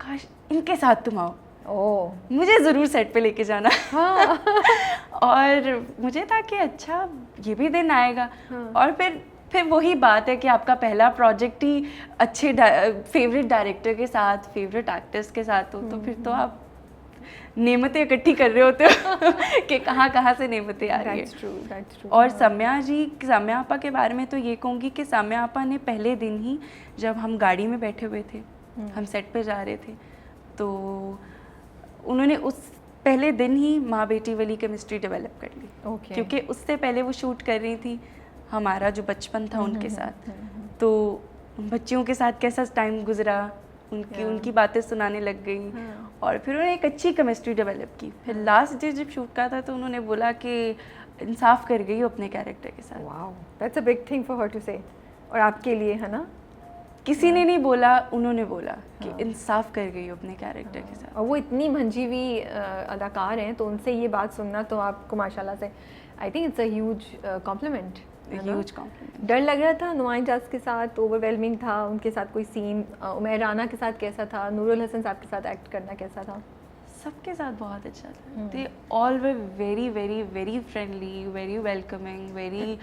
काश इनके साथ तुम आओ, मुझे ज़रूर सेट पे लेके जाना। हाँ। और मुझे था कि अच्छा ये भी दिन आएगा। और फिर वही बात है कि आपका पहला प्रोजेक्ट ही अच्छे फेवरेट डायरेक्टर के साथ, फेवरेट एक्टर्स के साथ हो, तो फिर तो आप नेमतें इकट्ठी कर रहे होते हो कि कहाँ से नेमतें आ रही है। और सम्या आपा के बारे में तो ये कहूँगी कि सम्या आपा ने पहले दिन ही, जब हम गाड़ी में बैठे हुए थे, हम सेट पे जा रहे थे, तो उन्होंने उस पहले दिन ही माँ बेटी वाली केमिस्ट्री डेवलप कर ली। क्योंकि उससे पहले वो शूट कर रही थी हमारा जो बचपन था उनके साथ, तो उन बच्चियों के साथ कैसा टाइम गुजरा, उनकी बातें सुनाने लग गई और फिर उन्होंने एक अच्छी केमिस्ट्री डेवलप की। फिर लास्ट डे जब शूट का था तो उन्होंने बोला कि इंसाफ कर गई हो अपने कैरेक्टर के साथ। Wow, that's a big thing for her to say. और आपके लिए है ना, किसी ने नहीं बोला, उन्होंने बोला कि इंसाफ कर गई हो अपने कैरेक्टर के साथ। और वो इतनी मंझी हुई अदाकार हैं, तो उनसे ये बात सुनना तो आपको माशाल्लाह से, I think it's a huge complement. Huge complement. डर लग रहा था नुमान इजाज के साथ, ओवरवेलमिंग था उनके साथ कोई सीन? उमैर राना के साथ कैसा था? नूरुल हसन साहब के साथ एक्ट करना कैसा था? सबके साथ बहुत अच्छा था। They all were very very very friendly, very welcoming, very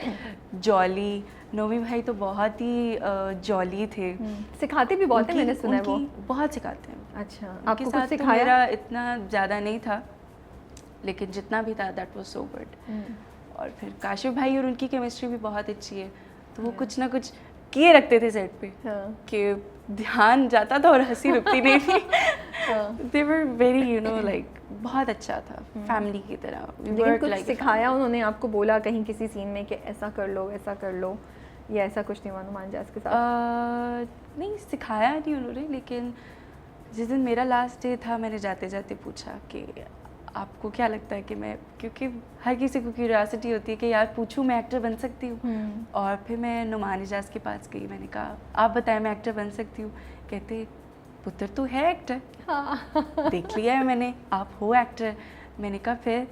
jolly. Nomi भाई तो बहुत ही जॉली थे। सिखाते भी बहुत है, मैंने सुना है वो बहुत सिखाते हैं। अच्छा, आपके आपको साथ कुछ तो सिखाया? मेरा इतना ज़्यादा नहीं था, लेकिन जितना भी था दैट वाज सो गुड। और फिर काशिफ भाई और उनकी केमिस्ट्री भी बहुत अच्छी है, तो वो कुछ ना कुछ किए रखते थे सेट पे कि ध्यान जाता था और हंसी रुकती नहीं थी। दे वर वेरी लाइक बहुत अच्छा था, फैमिली की तरह। लेकिन कुछ सिखाया उन्होंने आपको? बोला कहीं किसी सीन में कि ऐसा कर लो, ऐसा कर लो, या ऐसा कुछ नहीं हुआ नुमान इजाज के साथ? नहीं, सिखाया नहीं उन्होंने, लेकिन जिस दिन मेरा लास्ट डे था मैंने जाते जाते पूछा कि आपको क्या लगता है कि मैं, क्योंकि हर किसी को क्यूरियोसिटी होती है कि यार पूछूं मैं एक्टर बन सकती हूँ। और फिर मैं नुमान इजाज के पास गई, मैंने कहा आप बताएं मैं एक्टर बन सकती हूँ? कहते पुत्र तो है एक्टर, देख लिया है मैंने, आप हो एक्टर। मैंने कहा फिर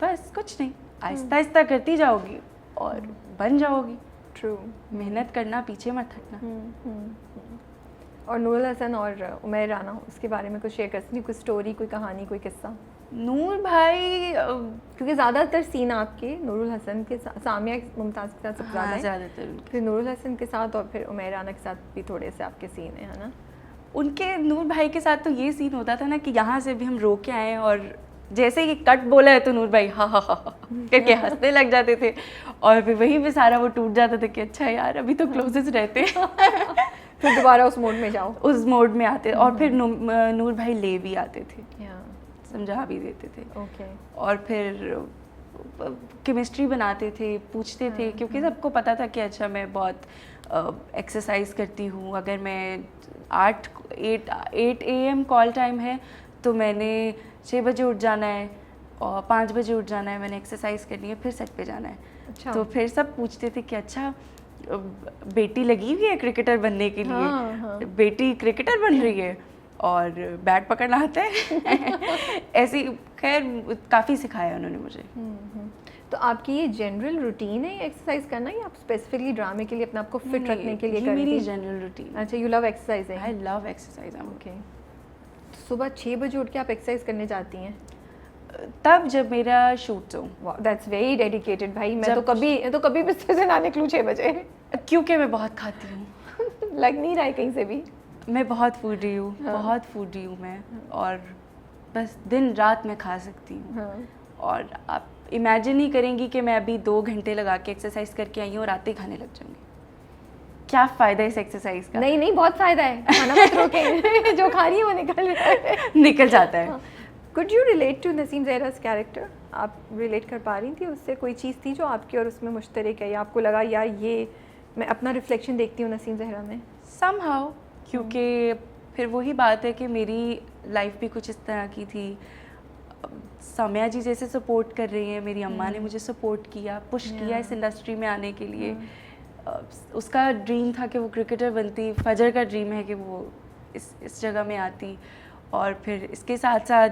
बस कुछ नहीं, आहिस्ता आहिस्ता करती जाओगी और बन जाओगी। ट्रू, मेहनत करना, पीछे मत हटना। और नूरुल हसन और उमैर राना, उसके बारे में कुछ शेयर कर सकती हैं? कोई स्टोरी, कोई कहानी, कोई किस्सा? नूर भाई क्योंकि ज़्यादातर सीन आपके नूरुल हसन के साथ, सामिया मुमताज़ के साथ सबसे ज़्यादा है, ज़्यादातर उनके, फिर नूरुल हसन के साथ और फिर उमैर राना के साथ भी थोड़े से आपके सीन है ना? उनके नूर भाई के साथ तो ये सीन होता था ना कि यहाँ से भी हम रो के आए और जैसे ही कट बोला है तो नूर भाई हा हा हा करके हंसने लग जाते थे, और फिर वहीं पे सारा वो टूट जाता था कि अच्छा यार अभी तो क्लोजेस्ट रहते फिर दोबारा उस मोड में जाओ, उस मोड में आते। और फिर नूर भाई ले भी आते थे, समझा भी देते थे। ओके। और फिर केमिस्ट्री बनाते थे, पूछते थे, क्योंकि सबको पता था कि अच्छा मैं बहुत एक्सरसाइज करती हूँ। अगर मैं 8 AM कॉल टाइम है तो मैंने 6 बजे उठ जाना है और 5 बजे उठ जाना है, मैंने एक्सरसाइज करनी है, फिर सेट पे जाना है। अच्छा। तो फिर सब पूछते थे कि अच्छा बेटी लगी हुई है क्रिकेटर बनने के लिए, बेटी क्रिकेटर बन रही है और बैट पकड़ना आता है। ऐसी खैर काफ़ी सिखाया उन्होंने मुझे। तो आपकी ये जनरल रूटीन है एक्सरसाइज करना, या आप स्पेसिफिकली ड्रामे के लिए अपने आप को फिट रखने के लिए? मेरी जनरल रूटीन। अच्छा, you love exercise? I love exercise. Okay. सुबह 6 बजे उठ के आप एक्सरसाइज करने जाती हैं? तब जब मेरा शूट हो। दैट्स वेरी डेडिकेटेड भाई। मैं तो कभी बिस्तर से ना निकलूँ 6 बजे, क्योंकि मैं बहुत खाती हूँ। लग नहीं रहा है कहीं से भी। मैं बहुत फूडी हूँ, बहुत फूडी हूँ मैं, और बस दिन रात में खा सकती हूँ। और आप इमेजिन ही करेंगी कि मैं अभी 2 घंटे लगा के एक्सरसाइज करके आई हूँ और रात ही खाने लग जाऊँगी। क्या फ़ायदा इस एक्सरसाइज का? नहीं, बहुत फ़ायदा है, खाना मत रोके। जो खा रही है वो निकल जाता है। Could you relate to Naseem Zahra's character? आप रिलेट कर पा रही थी उससे? कोई चीज़ थी जो आपकी और उसमें मुश्तरक है, या आपको लगा यार ये मैं अपना रिफ्लेक्शन देखती हूँ नसीम ज़हरा में? Somehow, क्योंकि फिर वही बात है कि मेरी लाइफ भी कुछ इस तरह की थी। सामिया जी जैसे सपोर्ट कर रही हैं, मेरी अम्मा ने मुझे सपोर्ट किया, पुश किया इस इंडस्ट्री में आने के लिए। उसका ड्रीम था कि वो क्रिकेटर बनती, फजर का ड्रीम है कि वो इस जगह में आती। और फिर इसके साथ साथ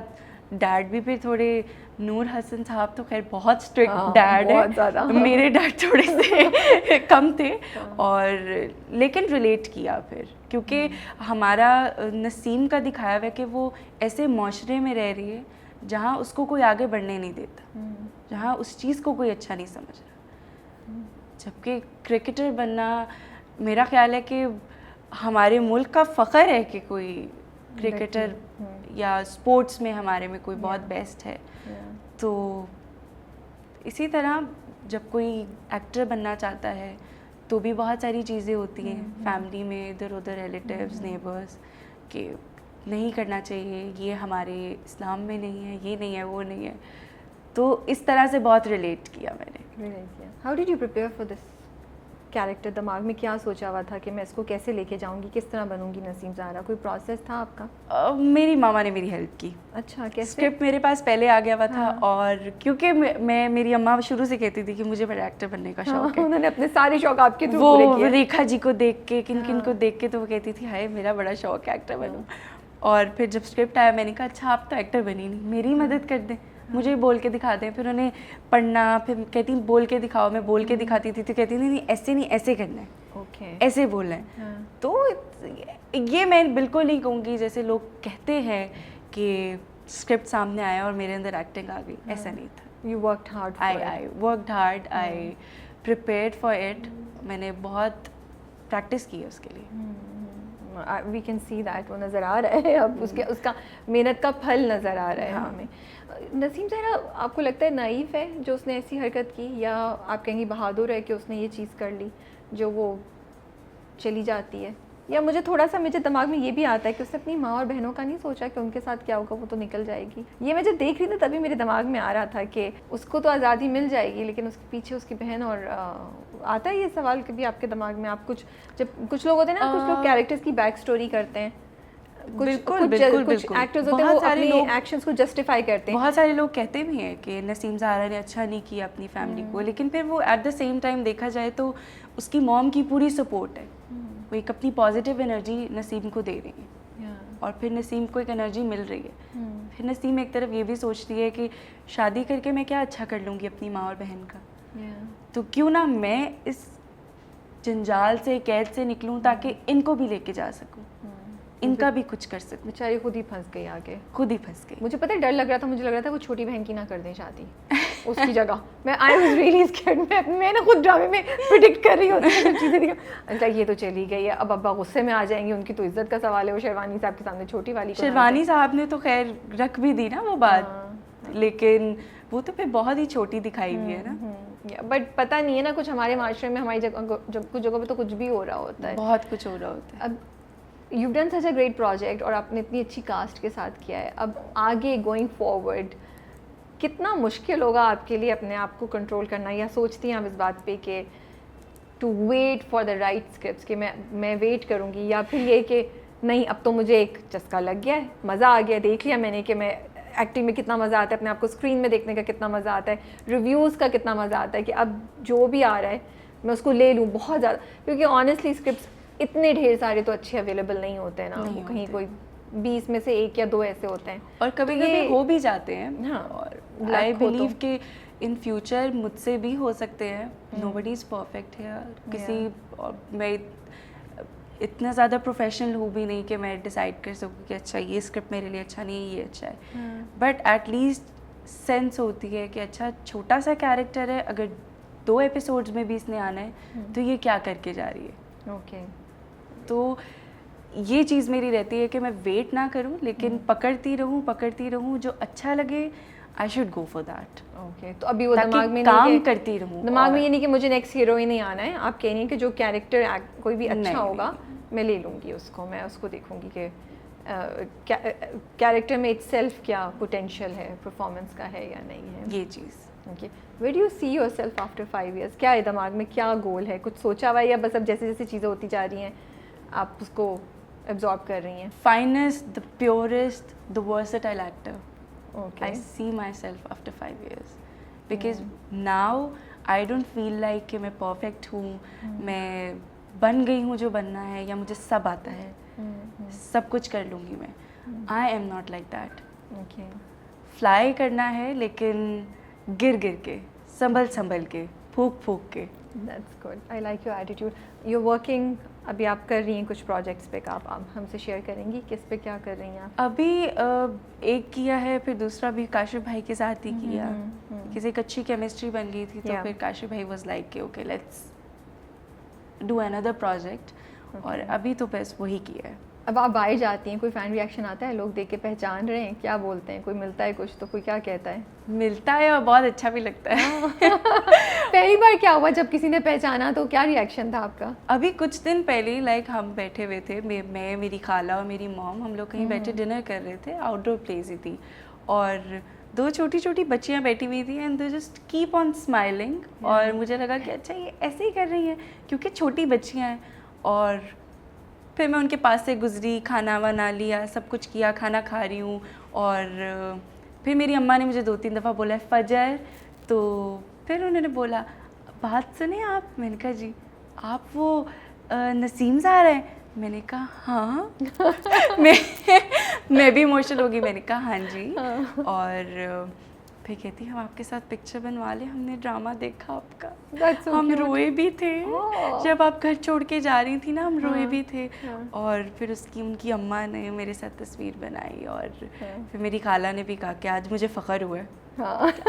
डैड भी फिर थोड़े, नूर हसन साहब तो खैर बहुत स्ट्रिक्ट डैड है, मेरे डैड थोड़े से कम थे। और लेकिन रिलेट किया फिर, क्योंकि हमारा नसीम का दिखाया हुआ है कि वो ऐसे माशरे में रह रही है जहाँ उसको कोई आगे बढ़ने नहीं देता, जहाँ उस चीज़ को कोई अच्छा नहीं समझ रहा। जबकि क्रिकेटर बनना, मेरा ख्याल है कि हमारे मुल्क का फ़ख्र है कि कोई क्रिकेटर या स्पोर्ट्स में हमारे में कोई बहुत बेस्ट है। तो इसी तरह जब कोई एक्टर बनना चाहता है तो भी बहुत सारी चीज़ें होती हैं फैमिली में, इधर उधर रिलेटिव्स, नेबर्स, कि नहीं करना चाहिए, ये हमारे इस्लाम में नहीं है, ये नहीं है, वो नहीं है। तो इस तरह से बहुत रिलेट किया मैंने। How did you prepare for this character दिमाग में क्या सोचा हुआ था कि मैं इसको कैसे लेके जाऊंगी, किस तरह बनूंगी नसीम ज़ाहरा? कोई प्रोसेस था आपका? मेरी मामा ने मेरी हेल्प की। अच्छा, कैसे? स्क्रिप्ट मेरे पास पहले आ गया हुआ था। हाँ। और क्योंकि मैं मेरी अम्मा शुरू से कहती थी कि मुझे बड़ा एक्टर बनने का शौक है। उन्होंने अपने सारे शौक आपके थ्रू वो पूरे किए। रेखा जी को देख के, किन किन को हाँ। देख के तो वो कहती थी हाय मेरा बड़ा शौक है एक्टर बनूं। और फिर जब स्क्रिप्ट आया मैंने कहा अच्छा आप तो एक्टर बनी नहीं, मेरी मदद कर दें, मुझे बोल के दिखा दें। फिर उन्हें पढ़ना, फिर कहती बोल के दिखाओ, मैं बोल के दिखाती थी तो कहती नहीं ऐसे नहीं, ऐसे करना है, ओके। ऐसे बोलना है। हाँ। तो ये मैं बिल्कुल नहीं कहूँगी जैसे लोग कहते हैं कि स्क्रिप्ट सामने आया और मेरे अंदर एक्टिंग आ गई, ऐसा नहीं था। You worked hard for it. I worked hard, I prepared for it. मैंने बहुत प्रैक्टिस की है उसके लिए। वी कैन सी दैट, वो नज़र आ रहा है अब, उसका मेहनत का फल नज़र आ रहा है हाँ। हमें। नसीम ज़ाहरा आपको लगता है नाइफ है जो उसने ऐसी हरकत की, या आप कहेंगी बहादुर है कि उसने ये चीज़ कर ली जो वो चली जाती है? या मुझे दिमाग में ये भी आता है कि उसने अपनी माँ और बहनों का नहीं सोचा कि उनके साथ क्या होगा, वो तो निकल जाएगी। ये मैं जब देख रही थी तभी मेरे दिमाग में आ रहा था कि उसको तो आज़ादी मिल जाएगी लेकिन उसके पीछे उसकी बहन। और आता है ये सवाल कभी आपके दिमाग में? आप कुछ लोग होते हैं ना, कुछ लोग कैरेक्टर्स की बैक स्टोरी करते हैं, कुछ एक्टर्स होते हैं वो अपने एक्शंस को जस्टिफाई करते हैं। बहुत सारे लोग कहते भी हैं कि नसीम ज़ाहरा ने अच्छा नहीं किया अपनी फैमिली को, लेकिन फिर वो एट द सेम टाइम देखा जाए तो उसकी मॉम की पूरी सपोर्ट है। वो एक अपनी पॉजिटिव एनर्जी नसीम को दे रही है और फिर नसीम को एक एनर्जी मिल रही है। फिर नसीम एक तरफ ये भी सोचती है कि शादी करके मैं क्या अच्छा कर लूँगी अपनी माँ और बहन का, तो क्यों ना मैं इस जंजाल से, कैद से निकलूँ ताकि इनको भी लेके जा सकूँ, इनका भी कुछ कर सकूँ। बेचारी खुद ही फंस गई आगे, खुद ही फंस गई। मुझे पता है डर लग रहा था, मुझे लग रहा था वो छोटी बहन की ना कर दें शादी उसकी जगह। मैं आई वाज रियली स्कैर्ड। मैं ना खुद ड्रामे में प्रिडिक्ट कर रही होती हूँ चीज़ें दिखा, अच्छा ये तो चली गई है, अब अब्बा गुस्से में आ जाएंगे, उनकी तो इज्जत का सवाल है। वो शेरवानी साहब के सामने छोटी वाली को, शेरवानी साहब ने तो खैर रख भी दी ना वो बात, लेकिन वो तो फिर बहुत ही छोटी दिखाई हुई है ना। बट पता नहीं है ना, कुछ हमारे माशरे में हमारी कुछ जगह पे तो कुछ भी हो रहा होता है, बहुत कुछ हो रहा होता है। अब you've done such a great project और आपने इतनी अच्छी कास्ट के साथ किया है, अब आगे गोइंग फॉरवर्ड कितना मुश्किल होगा आपके लिए अपने आप को कंट्रोल करना, या सोचती हैं आप इस बात पे कि to wait for the right scripts कि मैं वेट करूँगी, या फिर ये कि नहीं अब तो मुझे एक चस्का लग गया है, मज़ा आ गया, देख लिया मैंने कि मैं एक्टिंग में कितना मज़ा आता है, अपने आप को स्क्रीन में देखने का कितना मज़ा आता है, रिव्यूज़ का कितना मज़ा आता है, कि अब जो भी आ रहा है मैं उसको ले लूँ बहुत ज़्यादा, क्योंकि ऑनेस्टली स्क्रिप्ट्स इतने ढेर सारे तो अच्छे अवेलेबल नहीं होते हैं ना, वो कहीं कोई 20 में से 1 या 2 ऐसे होते हैं, और कभी कभी हो भी जाते हैं। हाँ, और आई बिलीव कि इन फ्यूचर मुझसे भी हो सकते हैं। नोबडी इज़ परफेक्ट है किसी, और मैं इतना ज़्यादा प्रोफेशनल हूँ भी नहीं कि मैं डिसाइड कर सकूँ कि अच्छा ये स्क्रिप्ट मेरे लिए अच्छा नहीं है, ये अच्छा है, बट एटलीस्ट सेंस होती है कि अच्छा छोटा सा कैरेक्टर है, अगर 2 एपिसोड्स में भी इसने आना है तो ये क्या करके जा रही है। ओके, तो ये चीज़ मेरी रहती है कि मैं वेट ना करूं, लेकिन पकड़ती रहूं, जो अच्छा लगे I should go for that. Okay, तो अभी वो दिमाग में काम नहीं करती रहूं, दिमाग में ये नहीं कि मुझे नेक्स्ट हीरोइन ही आना है, आप कह रही हैं कि जो कैरेक्टर कोई भी अच्छा होगा मैं ले लूँगी उसको, मैं उसको देखूँगी कि कैरेक्टर में इटसेल्फ क्या पोटेंशियल है, परफॉर्मेंस का है या नहीं है, ये चीज़। Okay, where do you see yourself after 5 years? क्या है दिमाग में, क्या गोल है, कुछ सोचा हुआ है, या बस अब जैसे जैसे चीज़ें होती जा रही हैं आप उसको एब्जॉर्ब कर रही हैं? Finest, the purest, the versatile actor. Okay. I see myself after 5 years because now I don't feel like कि मैं perfect हूँ, मैं बन गई हूँ जो बनना है, या मुझे सब आता है, सब कुछ कर लूँगी मैं। I am not like that. Okay. Fly करना है लेकिन गिर के, संभल के, फूक के। That's good. I like your attitude. You're working, अभी आप कर रही हैं कुछ प्रोजेक्ट्स पे, आप हमसे शेयर करेंगी किस पे क्या कर रही हैं आप? अभी एक किया है, फिर दूसरा भी काशिफ भाई के साथ ही किया। किसी एक अच्छी केमिस्ट्री बन गई थी, तो फिर काशिफ भाई वाज लाइक कि okay let's do another project, और अभी तो बस वही किया है। अब आप बाहर जाती हैं, कोई फ़ैन रिएक्शन आता है, लोग देख के पहचान रहे हैं, क्या बोलते हैं, कोई मिलता है कुछ तो कोई क्या कहता है? मिलता है और बहुत अच्छा भी लगता है। पहली बार क्या हुआ जब किसी ने पहचाना, तो क्या रिएक्शन था आपका? अभी कुछ दिन पहले लाइक हम बैठे हुए थे, मैं मेरी खाला और मेरी मॉम, हम लोग कहीं बैठे डिनर कर रहे थे, आउटडोर प्लेस ही थी, और 2 छोटी छोटी बच्चियाँ बैठी हुई थी and they just keep on smiling और मुझे लगा कि अच्छा ये ऐसे ही कर रही हैं क्योंकि छोटी बच्चियाँ हैं। और फिर मैं उनके पास से गुजरी, खाना वाना लिया, सब कुछ किया, खाना खा रही हूँ। और फिर मेरी अम्मा ने मुझे 2-3 दफ़ा बोला है फजर, तो फिर उन्होंने बोला बात सुने आप। मैंने कहा जी। आप वो नसीम ज़ारा हैं? मैंने कहा हाँ। मैं भी इमोशनल हो गई। मैंने कहा हाँ जी। और फिर कहती हम आपके साथ पिक्चर बनवा लें, हमने ड्रामा देखा आपका, so हम cute. रोए भी थे जब आप घर छोड़ के जा रही थी ना, हम रोए भी थे। और फिर उनकी अम्मा ने मेरे साथ तस्वीर बनाई और फिर मेरी खाला ने भी कहा कि आज मुझे फ़ख्र हुआ है,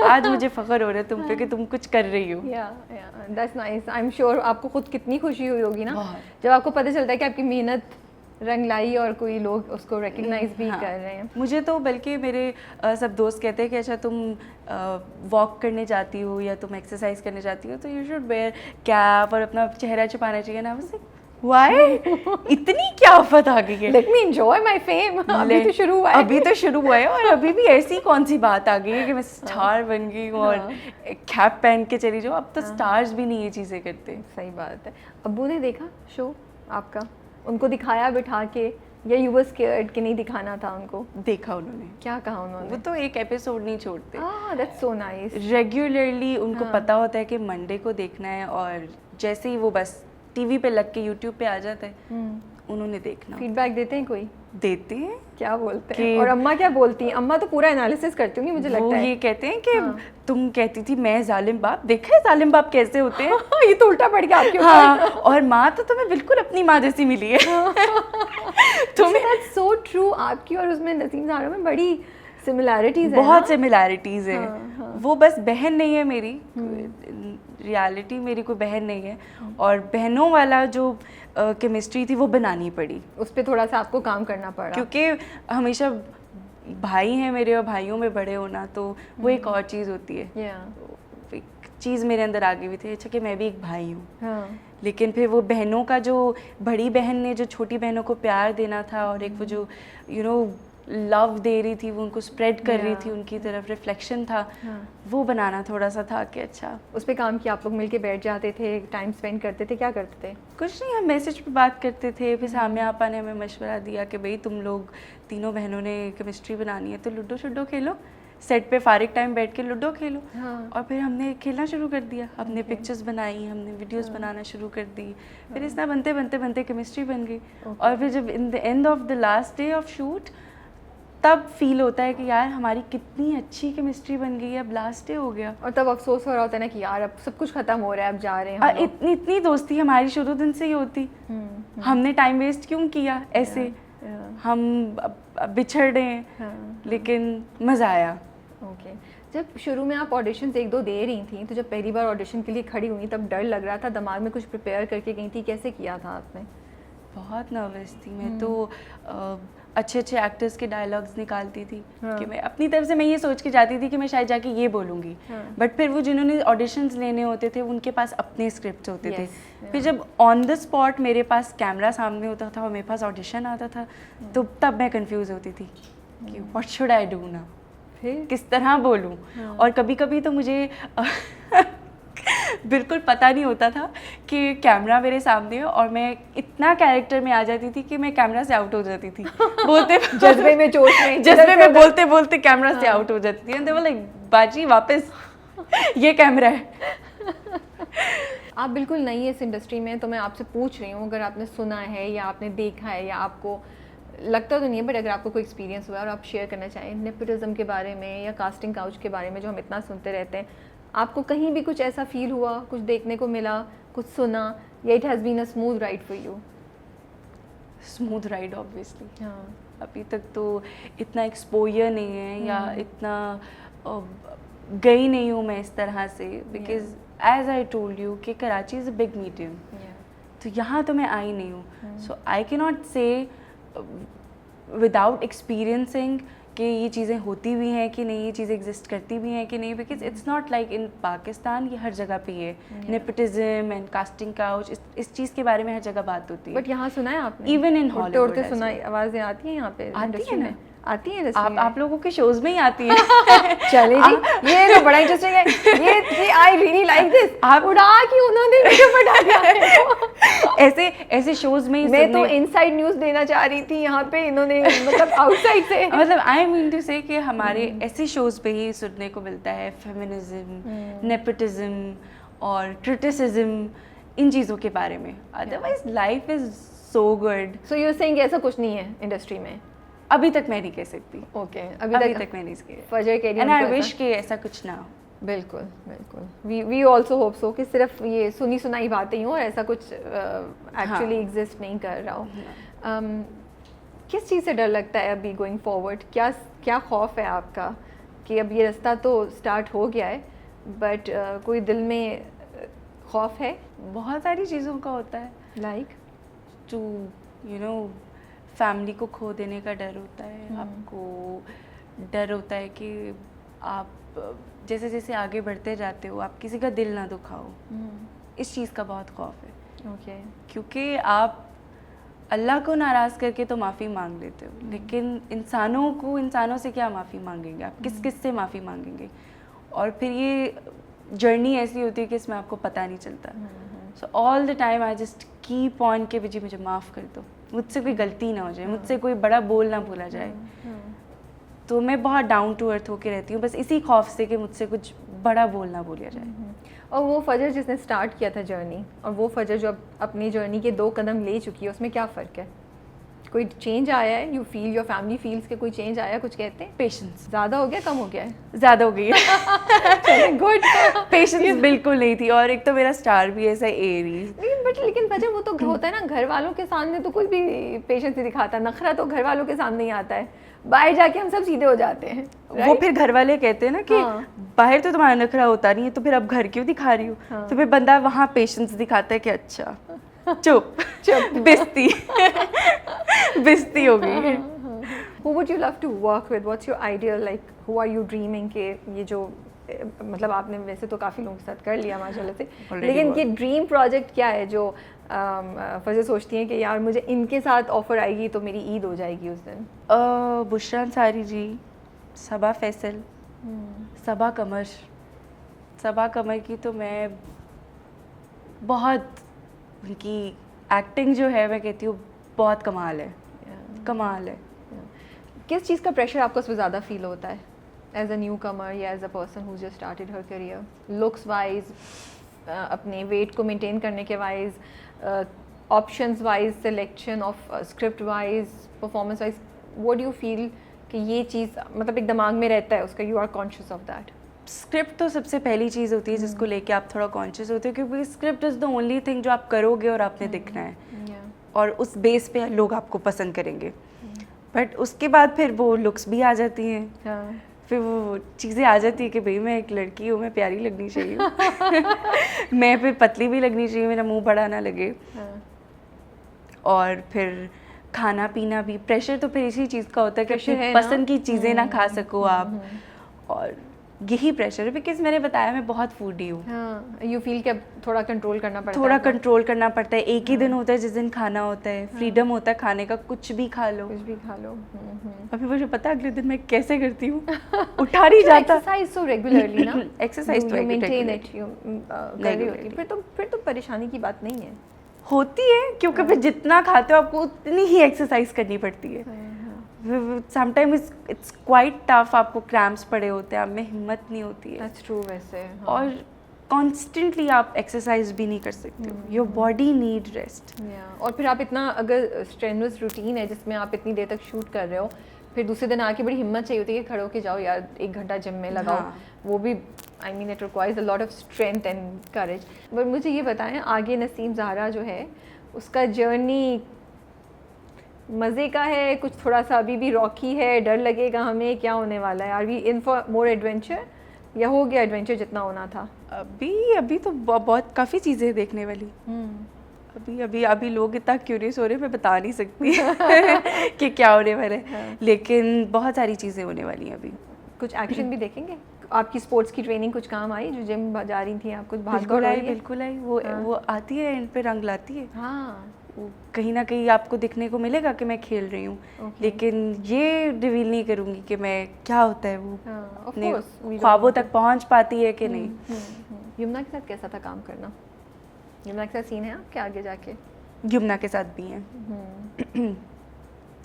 आज मुझे फ़ख्र हो रहा है तुम पे कि तुम कुछ कर रही हो। That's nice. I am sure आपको खुद कितनी खुशी हुई होगी ना जब आपको पता चलता है कि आपकी मेहनत रंग लाई और कोई लोग उसको रिकग्नाइज भी कर रहे हैं। मुझे तो बल्कि मेरे सब दोस्त कहते हैं कि अच्छा तुम वॉक करने जाती हो या तुम एक्सरसाइज करने जाती हो तो यू शुड वेयर कैप और अपना चेहरा छुपाना चाहिए ना। बस व्हाई इतनी क्या आफत आ गई है? Let me enjoy my fame. अभी तो शुरू हुआ है, अभी तो शुरू हुआ है और अभी भी ऐसी कौन सी बात आ गई है कि मैं स्टार बन गई हूँ और कैप पहन के चली जाऊँ। अब तो स्टार्स भी नहीं ये चीज़ें करते। सही बात है। अब्बू ने देखा शो आपका? उनको दिखाया बिठा के या यू वर स्केयर्ड कि नहीं दिखाना था उनको? देखा उन्होंने। क्या कहा उन्होंने? वो तो एक एपिसोड नहीं छोड़ते। That's so nice. रेगुलरली उनको पता होता है कि मंडे को देखना है और जैसे ही वो बस टीवी पे लग के यूट्यूब पे आ जाता है उन्होंने देखना। फीडबैक देते हैं कोई? देते हैं। क्या बोलते हैं? और अम्मा क्या बोलती हैं? अम्मा तो पूरा एनालिसिस करती होंगी मुझे लगता है। ये कहते हैं कि तुम कहती थी मैं जालिम बाप, देखा है जालिम बाप कैसे होते हैं? ये तो उल्टा पड़ गया आपके ऊपर। हाँ, और माँ तो तुम्हें बिल्कुल अपनी माँ जैसी मिली है। तुम्हें दैट्स सो ट्रू। आपकी और उसमें नसीम ज़ारा में बड़ी सिमिलैरिटीज है। बहुत सिमिलैरिटीज है। वो बस बहन नहीं है मेरी, रियलिटी मेरी कोई बहन नहीं है और बहनों वाला जो केमिस्ट्री थी वो बनानी पड़ी। उस पर थोड़ा सा आपको काम करना पड़ा क्योंकि हमेशा भाई हैं मेरे और भाइयों में बड़े होना तो वो एक और चीज़ होती है। एक चीज़ मेरे अंदर आ गई थी अच्छा कि मैं भी एक भाई हूँ। लेकिन फिर वो बहनों का जो बड़ी बहन ने जो छोटी बहनों को प्यार देना था और एक वो जो लव दे रही थी, वो उनको स्प्रेड कर रही थी उनकी तरफ, रिफ्लेक्शन था, वो बनाना थोड़ा सा था कि अच्छा। उस पर काम किया, आप लोग मिलके बैठ जाते थे, टाइम स्पेंड करते थे, क्या करते थे? कुछ नहीं, हम मैसेज पे बात करते थे। फिर सामने आपा ने हमें मशवरा दिया कि भाई तुम लोग तीनों बहनों ने केमिस्ट्री बनानी है तो लूडो शुडो खेलो, सेट पे फारिग टाइम बैठ के लूडो खेलो। और फिर हमने खेलना शुरू कर दिया, हमने पिक्चर्स बनाई, हमने वीडियोस बनाना शुरू कर दी। फिर इस तरह बनते बनते बनते केमिस्ट्री बन गई। और फिर जब in the end of the last day of shoot तब फील होता है कि यार हमारी कितनी अच्छी केमिस्ट्री बन गई है, अब लास्ट डे हो गया। और तब अफसोस हो रहा होता है ना कि यार अब सब कुछ खत्म हो रहा है, अब जा रहे हैं। इतनी दोस्ती हमारी शुरू दिन से ही होती, हमने टाइम वेस्ट क्यों किया ऐसे, हम बिछड़ रहे हैं लेकिन मज़ा आया। ओके। जब शुरू में आप ऑडिशंस 1-2 दे रही थी तो जब पहली बार ऑडिशन के लिए खड़ी हुई तब डर लग रहा था, दिमाग में कुछ प्रिपेयर करके गई थी, कैसे किया था आपने? बहुत नर्वस थी मैं तो। अच्छे अच्छे एक्टर्स के डायलॉग्स निकालती थी कि मैं अपनी तरफ से मैं ये सोच के जाती थी कि मैं शायद जाके ये बोलूँगी। बट फिर वो जिन्होंने ऑडिशंस लेने होते थे उनके पास अपने स्क्रिप्ट होते थे। फिर जब ऑन द स्पॉट मेरे पास कैमरा सामने होता था और मेरे पास ऑडिशन आता था तो तब मैं कंफ्यूज होती थी कि व्हाट शुड आई डू ना, किस तरह बोलूँ। और कभी कभी तो मुझे बिल्कुल पता नहीं होता था कि कैमरा मेरे सामने है और मैं इतना कैरेक्टर में आ जाती थी कि मैं कैमरा से आउट हो जाती थी। बोलते जज्बे में, जोश में, जज्बे में बोलते बोलते कैमरा से आउट हो जाती थी। बोले बाजी वापस ये कैमरा है। आप बिल्कुल नई है इस इंडस्ट्री में तो मैं आपसे पूछ रही हूँ, अगर आपने सुना है या आपने देखा है या आपको लगता तो नहीं है बट अगर आपको कोई एक्सपीरियंस हुआ और आप शेयर करना चाहें नेपोटिज्म के बारे में या कास्टिंग काउच के बारे में जो हम इतना सुनते रहते हैं, आपको कहीं भी कुछ ऐसा फील हुआ, कुछ देखने को मिला, कुछ सुना, या it has been a smooth ride for you? Smooth ride obviously. अभी तक तो इतना एक्सपोजर नहीं है या इतना गई नहीं हूँ मैं इस तरह से, because as I told you कि Karachi is a big medium, तो यहाँ तो मैं आई नहीं हूँ। So I can not say without experiencing कि ये चीज़ें होती भी हैं कि नहीं, ये चीज़ें एग्जिस्ट करती भी हैं कि नहीं, because it's not like in Pakistan, ये हर जगह पे है। नेपोटिज्म एंड कास्टिंग काउच, इस चीज़ के बारे में हर जगह बात होती है। बट यहाँ सुना है आपने? इवन इन हॉलीवुड उड़ते सुना, आवाज़ें आती हैं यहाँ पे? आती है ना, आती है industry में? आप लोगों के शोज में ही आती है। चले जी, ये तो बड़ा इंटरेस्टिंग है। ये आई रियली लाइक दिस। आप उड़ा कि उन्होंने वीडियो पटा दिया। ऐसे शोज में ही मैं तो इनसाइड न्यूज़ देना चाह रही थी, यहाँ पे इन्होंने मतलब आउटसाइड से मतलब आई मीन टू से कि हमारे ऐसे शोज पे ही सुनने को मिलता है फेमिनिज्म, नेपोटिज्म और क्रिटिसिज्म, इन चीज़ों के बारे में। Otherwise life is so good. So you saying ऐसा कुछ नहीं है इंडस्ट्री में? अभी तक मैं नहीं कह सकती। ओके, अभी तक मैं नहीं कह। फजर के एंड आई विश कि ऐसा कुछ ना हो। बिल्कुल बिल्कुल, वी ऑल्सो होप सो कि सिर्फ ये सुनी सुनाई बातें ही हो और ऐसा कुछ एक्चुअली एग्जिस्ट नहीं कर रहा हो। किस चीज़ से डर लगता है अभी गोइंग फॉरवर्ड? क्या खौफ है आपका कि अब ये रास्ता तो स्टार्ट हो गया है बट कोई दिल में खौफ है? बहुत सारी चीज़ों का होता है, like to you know family को खो देने का डर होता है, आपको डर होता है कि आप जैसे जैसे आगे बढ़ते जाते हो आप किसी का दिल ना दुखाओ। इस चीज़ का बहुत खौफ है। ओके, क्योंकि आप अल्लाह को नाराज़ करके तो माफ़ी मांग लेते हो, लेकिन इंसानों से क्या माफ़ी मांगेंगे आप? किस किस से माफ़ी मांगेंगे? और फिर ये जर्नी ऐसी होती है कि इसमें आपको पता नहीं चलता। So all the time I just keep on के जी मुझे माफ़ कर दो, मुझसे कोई गलती ना हो जाए, मुझसे कोई बड़ा बोल ना बोला जाए। तो मैं बहुत डाउन टू अर्थ होके रहती हूँ, बस इसी खौफ से कि मुझसे कुछ बड़ा बोल ना बोला जाए। और वो फजर जिसने स्टार्ट किया था जर्नी और वो फजर जो अब अपनी जर्नी के 2 कदम ले चुकी है, उसमें क्या फ़र्क है? कोई चेंज आया है? You feel, your family feels के कोई चेंज आया? कुछ कहते हैं पेशेंस ज़्यादा हो गया, कम हो गया है? ज़्यादा हो गई है। गुड। पेशेंस बिल्कुल नहीं थी, और एक तो मेरा स्टार भी ऐसा एरीज। लेकिन फजर वो तो होता है ना, घर वालों के सामने तो कोई भी पेशेंस नहीं दिखाता, नखरा तो घर वालों के सामने ही आता है, बाहर जाके हम सब सीधे हो जाते हैं। वो फिर घर वाले कहते हैं ना कि हाँ। बाहर तो तुम्हारा नखरा होता नहीं है, तो फिर अब घर क्यों दिखा रही हो? हाँ। तो फिर बंदा वहाँ पेशेंस दिखाता है कि अच्छा चुप बेइज्जती बेइज्जती हो गई है। Who would you love to work with? What's your ideal, like who are you dreaming के ये जो मतलब आपने वैसे तो काफ़ी लोगों के साथ कर लिया माशाल्लाह से, लेकिन ये ड्रीम प्रोजेक्ट क्या है जो फजर सोचती हैं कि यार मुझे इनके साथ ऑफर आएगी तो मेरी ईद हो जाएगी उस दिन? बुशरा अंसारी जी, सबा फैसल, सबा कमर की तो मैं बहुत, उनकी एक्टिंग जो है मैं कहती हूँ बहुत कमाल है, कमाल है। किस चीज़ का प्रेशर आपको सबसे ज़्यादा फील होता है एज अ न्यू कमर या as a person who just started her career? Looks wise, अपने वेट को मेंटेन करने के wise, options wise, selection of script wise, performance wise, what do you feel कि ये चीज़ मतलब एक दिमाग में रहता है उसका, you are conscious of that? Script तो सबसे पहली चीज़ होती है जिसको लेके आप थोड़ा कॉन्शियस होते हो, क्योंकि script is the only thing जो आप करोगे और आपने दिखना है, और उस बेस पे लोग आपको पसंद करेंगे। बट उसके बाद फिर वो लुक्स भी आ जाती हैं, फिर वो चीज़ें आ जाती है कि भाई मैं एक लड़की हूँ, मैं प्यारी लगनी चाहिए मैं फिर पतली भी लगनी चाहिए, मेरा मुंह बड़ा ना लगे। और फिर खाना पीना भी प्रेशर तो फिर इसी चीज़ का होता है कि अपनी पसंद की चीज़ें ना खा सको आप, और यही प्रेशर है। बिकॉज मैंने बताया मैं बहुत फूडी हूँ। यू फील कि अब थोड़ा कंट्रोल करना पड़ता है? थोड़ा कंट्रोल करना पड़ता है। एक ही दिन होता है जिस दिन खाना होता है, फ्रीडम होता है खाने का, कुछ भी खा लो, कुछ भी खा लो। अभी मुझे पता है अगले दिन मैं कैसे करती हूँ उठा नहीं जाता। एक्सरसाइज सो रेगुलरली ना, एक्सरसाइज तो मेंटेन इट, यू कर रही होती, फिर तो परेशानी की बात नहीं है। होती है, क्योंकि फिर जितना खाते हो आपको उतनी ही एक्सरसाइज करनी पड़ती है। समटाइम्स इट्स क्वाइट टफ, आपको क्रैम्प्स पड़े होते हैं, आप में हिम्मत नहीं होती है। दैट्स ट्रू वैसे। और कॉन्स्टेंटली आप एक्सरसाइज भी नहीं कर सकते हो, योर बॉडी नीड रेस्ट। और फिर आप इतना, अगर स्ट्रेनुअस रूटीन है जिसमें आप इतनी देर तक शूट कर रहे हो, फिर दूसरे दिन आके बड़ी हिम्मत चाहिए होती है कि खड़े होके जाओ यार 1 घंटा जिम में लगाओ। वो भी I mean it requires a lot of strength and courage. But मुझे ये बताएं, आगे नसीम ज़हरा जो है उसका जर्नी मज़े का है, कुछ थोड़ा सा अभी भी रॉकी है, डर लगेगा हमें, क्या होने वाला है? Are we in for more adventure या हो गया एडवेंचर जितना होना था? अभी तो बहुत काफ़ी चीज़ें देखने वाली। अभी लोग इतना क्यूरियस हो रहे हैं, मैं बता नहीं सकती कि क्या होने वाला है, लेकिन बहुत सारी चीज़ें होने वाली हैं। अभी कुछ एक्शन भी देखेंगे? आपकी स्पोर्ट्स की ट्रेनिंग कुछ काम आई? जो जिम जा रही थी आप, कुछ भाग बिल्कुल आई, वो आती है, इन पे रंग लाती है। हाँ, कहीं ना कहीं आपको दिखने को मिलेगा कि मैं खेल रही हूँ, Okay. लेकिन ये रिवील नहीं करूँगी कि मैं क्या होता है वो हाँ, of अपने course, we don't ख्वाबों want to- तक पहुँच पाती है कि नहीं। यमुना के साथ कैसा था काम करना? यमुना के साथ सीन है आपके आगे जाके? यमुना के साथ भी हैं।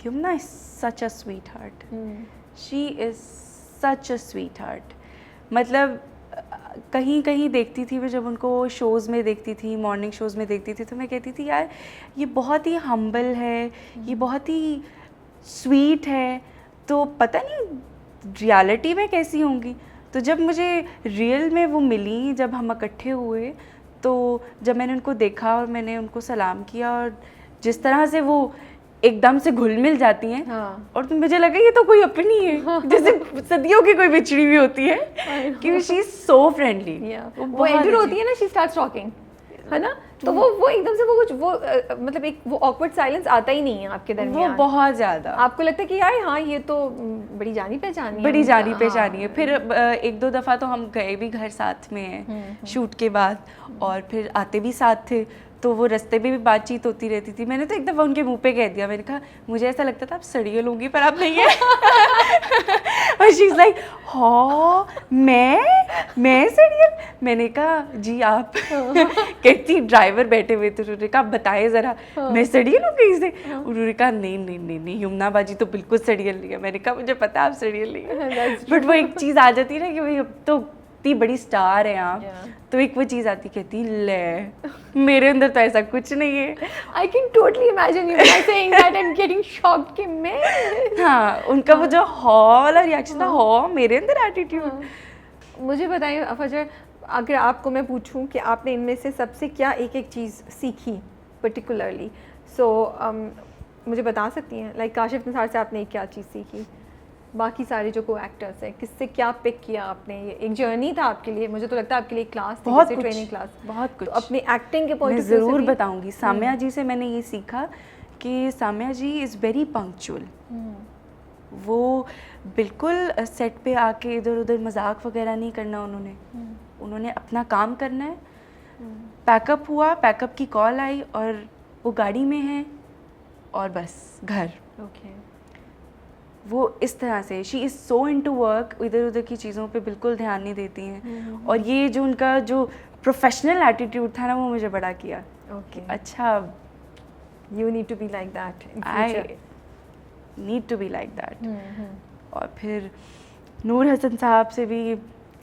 Yamuna is such a sweet heart, she is such a sweet heart. मतलब कहीं कहीं देखती थी मैं, जब उनको शोज़ में देखती थी, मॉर्निंग शोज़ में देखती थी, तो मैं कहती थी यार ये बहुत ही हम्बल है, ये बहुत ही स्वीट है, तो पता नहीं रियलिटी में कैसी होंगी। तो जब मुझे रियल में वो मिली, जब हम इकट्ठे हुए, तो जब मैंने उनको देखा और मैंने उनको सलाम किया और जिस तरह से वो एकदम से घुल मिल जाती हैं, हाँ। और तो मुझे लगा ये तो कोई अपनी है, जैसे सदियों की कोई बिछड़ी हुई होती है, कि शी इज सो फ्रेंडली। वो एंटर होती है ना, शी स्टार्ट्स टॉकिंग, है ना, तो वो एकदम से वो कुछ वो मतलब एक वो ऑकवर्ड साइलेंस आता ही नहीं है आपके वो दरमियान। बहुत ज़्यादा आपको लगता है कि यार हाँ ये तो बड़ी जानी पहचानी है, बड़ी जानी हाँ। पहचानी है। फिर एक दो दफ़ा तो हम गए भी घर साथ में हैं शूट के बाद, और फिर आते भी साथ थे, तो वो रास्ते में भी बातचीत होती रहती थी। मैंने तो एक दफ़ा उनके मुंह पे कह दिया, मैंने कहा मुझे ऐसा लगता था आप सड़ियल होंगी पर आप नहीं है। और शी इज़ लाइक हाँ मैं सड़ियल? मैंने कहा जी आप। कहती ड्राइवर बैठे हुए थे, उन्होंने कहा आप बताएं ज़रा मैं सड़ियल हूँ कहीं से? उन्होंने कहा नहीं यमुना बाजी तो बिल्कुल सड़ियल नहीं है। मैंने कहा मुझे पता है आप सड़ियल नहीं है, बट वो एक चीज़ आ जाती है ना कि भाई अब तो इतनी बड़ी स्टार है आप, तो एक वो चीज़ आती, कहती ले मेरे अंदर तो ऐसा कुछ नहीं है। I can totally imagine you saying that and getting shocked कि मैं हाँ, उनका वो जो हॉ वाला रिएक्शन था, हॉ मेरे अंदर एटीट्यूड। मुझे बताइए फजर, अगर आपको मैं पूछूं कि आपने इनमें से सबसे क्या एक एक चीज़ सीखी पर्टिकुलरली, सो मुझे बता सकती हैं? लाइक काशिफ निसार से आपने क्या चीज़ सीखी, बाकी सारे जो को एक्टर्स हैं किससे क्या पिक किया आपने? ये एक जर्नी था आपके लिए, मुझे तो लगता है आपके लिए क्लास थी, बहुत जैसे कुछ, ट्रेनिंग क्लास। बहुत कुछ। तो अपनी एक्टिंग के पॉइंट मैं ऑफ व्यू से ज़रूर भी- बताऊंगी। साम्या जी से मैंने ये सीखा कि साम्या जी इज़ वेरी पंक्चुअल। वो बिल्कुल सेट पे आके इधर उधर मजाक वगैरह नहीं करना उन्होंने अपना काम करना है। पैकअप हुआ, पैकअप की कॉल आई और वो गाड़ी में है और बस घर। ओके। वो इस तरह से she is so into work, इधर उधर की चीज़ों पे बिल्कुल ध्यान नहीं देती हैं। और ये जो उनका जो प्रोफेशनल एटीट्यूड था ना, वो मुझे बड़ा किया। ओके। अच्छा, you need to be like that in I future. Need to be like that. और फिर नूर हसन साहब से भी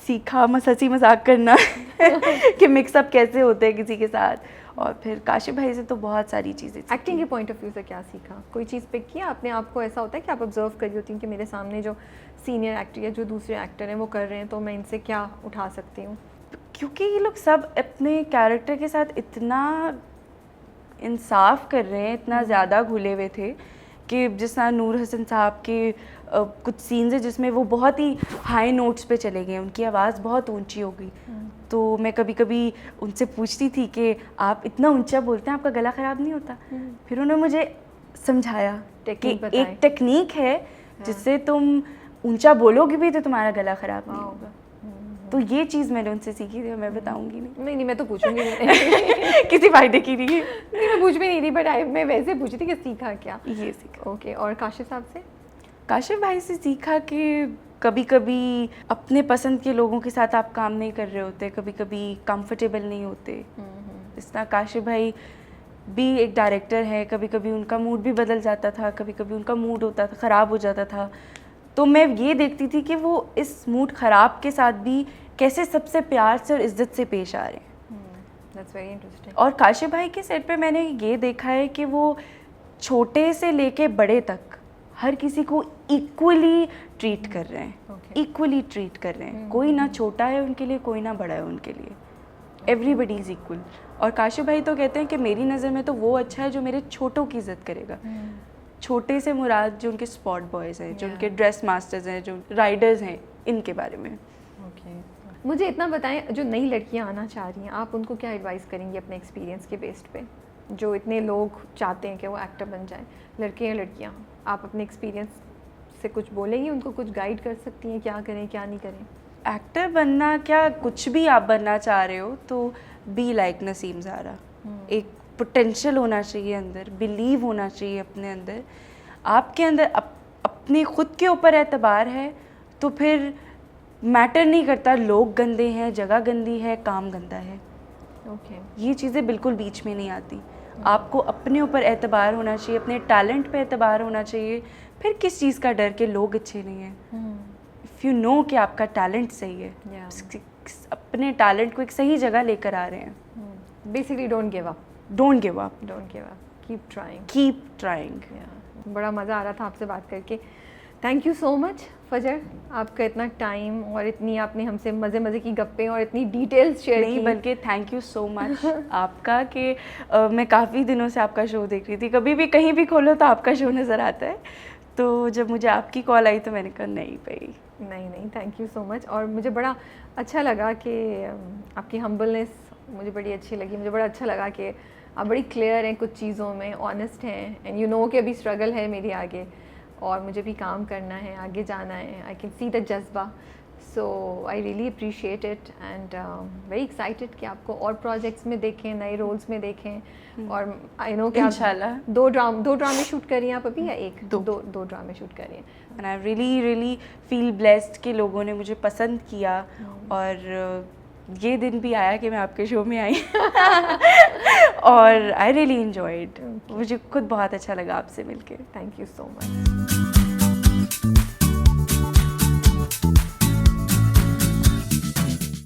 सीखा हंसी मजाक करना कि मिक्सअप कैसे होते हैं किसी के साथ। और फिर काशिफ भाई से तो बहुत सारी चीज़ें। एक्टिंग के पॉइंट ऑफ व्यू से क्या सीखा? कोई चीज़ पिक किया आपने? आपको ऐसा होता है कि आप ऑब्जर्व कर रही होती हैं कि मेरे सामने जो सीनियर एक्टर या जो दूसरे एक्टर हैं वो कर रहे हैं, तो मैं इनसे क्या उठा सकती हूँ? क्योंकि ये लोग सब अपने कैरेक्टर के साथ इतना इंसाफ कर रहे हैं, इतना ज़्यादा घुले हुए थे कि जिस तरह नूर हसन साहब के कुछ सीन्स हैं जिसमें वो बहुत ही हाई नोट्स पे चले गए, उनकी आवाज़ बहुत ऊंची हो गई। तो मैं कभी कभी उनसे पूछती थी कि आप इतना ऊंचा बोलते हैं, आपका गला ख़राब नहीं होता? फिर उन्होंने मुझे समझाया कि एक टेक्निक है जिससे तुम ऊंचा बोलोगे भी तो तुम्हारा गला ख़राब नहीं होगा। तो ये चीज़ मैंने उनसे सीखी थी, मैं बताऊंगी नहीं मैं तो पूछूंगी नहीं। किसी फायदे की नहीं है। नहीं मैं पूछ भी नहीं रही, बट मैं वैसे पूछी थी कि सीखा क्या? ये सीखा। ओके। और काशिफ साहब से? काशिफ भाई से सीखा कि कभी कभी अपने पसंद के लोगों के साथ आप काम नहीं कर रहे होते, कभी कभी कंफर्टेबल नहीं होते। इस तरह काशिफ भाई भी एक डायरेक्टर है, कभी कभी उनका मूड भी बदल जाता था, कभी कभी उनका मूड होता था ख़राब हो जाता था, तो मैं ये देखती थी कि वो इस मूड ख़राब के साथ भी कैसे सबसे प्यार से और इज्जत से पेश आ रहे हैं। That's very interesting. और काशिफ भाई के सेट पे मैंने ये देखा है कि वो छोटे से लेके बड़े तक हर किसी को इक्वली ट्रीट कर रहे हैं, इक्वली ट्रीट कर रहे हैं। कोई ना छोटा है उनके लिए, कोई ना बड़ा है उनके लिए, एवरीबडी इज़ इक्वल। और काशिफ भाई तो कहते हैं कि मेरी नज़र में तो वो अच्छा है जो मेरे छोटों की इज़्ज़त करेगा। छोटे से मुराद जो उनके स्पॉट बॉयज़ हैं, जो उनके ड्रेस मास्टर्स हैं, जो राइडर्स हैं, इनके बारे में। मुझे इतना बताएं, जो नई लड़कियां आना चाह रही हैं, आप उनको क्या एडवाइस करेंगी अपने एक्सपीरियंस के बेस्ड पे, जो इतने लोग चाहते हैं कि वो एक्टर बन जाएं, लड़के या लड़कियां? आप अपने एक्सपीरियंस से कुछ बोलेंगी, उनको कुछ गाइड कर सकती हैं, क्या करें क्या नहीं करें? एक्टर बनना क्या, कुछ भी आप बनना चाह रहे हो तो बी लाइक नसीम ज़ारा। एक पोटेंशियल होना चाहिए अंदर, बिलीव होना चाहिए अपने अंदर, आपके अंदर अपने खुद के ऊपर एतबार है, तो फिर मैटर नहीं करता लोग गंदे हैं, जगह गंदी है, काम गंदा है। ओके ये चीज़ें बिल्कुल बीच में नहीं आती। आपको अपने ऊपर एतबार होना चाहिए, अपने टैलेंट पे एतबार होना चाहिए, फिर किस चीज़ का डर कि लोग अच्छे नहीं हैं। इफ़ यू नो कि आपका टैलेंट सही है, अपने टैलेंट को एक सही जगह लेकर आ रहे हैं। Basically don't give up, don't give up, keep trying, keep trying. बड़ा मज़ा आ रहा था आपसे बात करके। थैंक यू सो मच फजर, आपका इतना टाइम और इतनी आपने हमसे मज़े की गप्पें और इतनी डिटेल्स शेयर की। नहीं, बल्कि थैंक यू सो मच आपका कि मैं काफ़ी दिनों से आपका शो देख रही थी, कभी भी कहीं भी खोलो तो आपका शो नज़र आता है, तो जब मुझे आपकी कॉल आई तो मैंने कहा नहीं भाई। नहीं, थैंक यू सो मच। और मुझे बड़ा अच्छा लगा कि आपकी हम्बलनेस मुझे बड़ी अच्छी लगी। मुझे बड़ा अच्छा लगा कि आप बड़ी क्लियर हैं कुछ चीज़ों में, ऑनेस्ट हैं, एंड यू नो कि अभी स्ट्रगल है मेरी आगे और मुझे भी काम करना है, आगे जाना है। आई कैन सी द जज्बा, so I really appreciate it and very excited कि आपको और प्रोजेक्ट्स में देखें, नए रोल्स में देखें। और आई नो कि इंशाल्लाह दो ड्रामे शूट कर रही हैं आप अभी, या एक? दो ड्रामे शूट कर रही हैं। And I really feel blessed कि लोगों ने मुझे पसंद किया, और ये दिन भी आया कि मैं आपके शो में आई और आई रियली एंजॉयड। मुझे खुद बहुत अच्छा लगा आपसे मिलके। Thank you so much.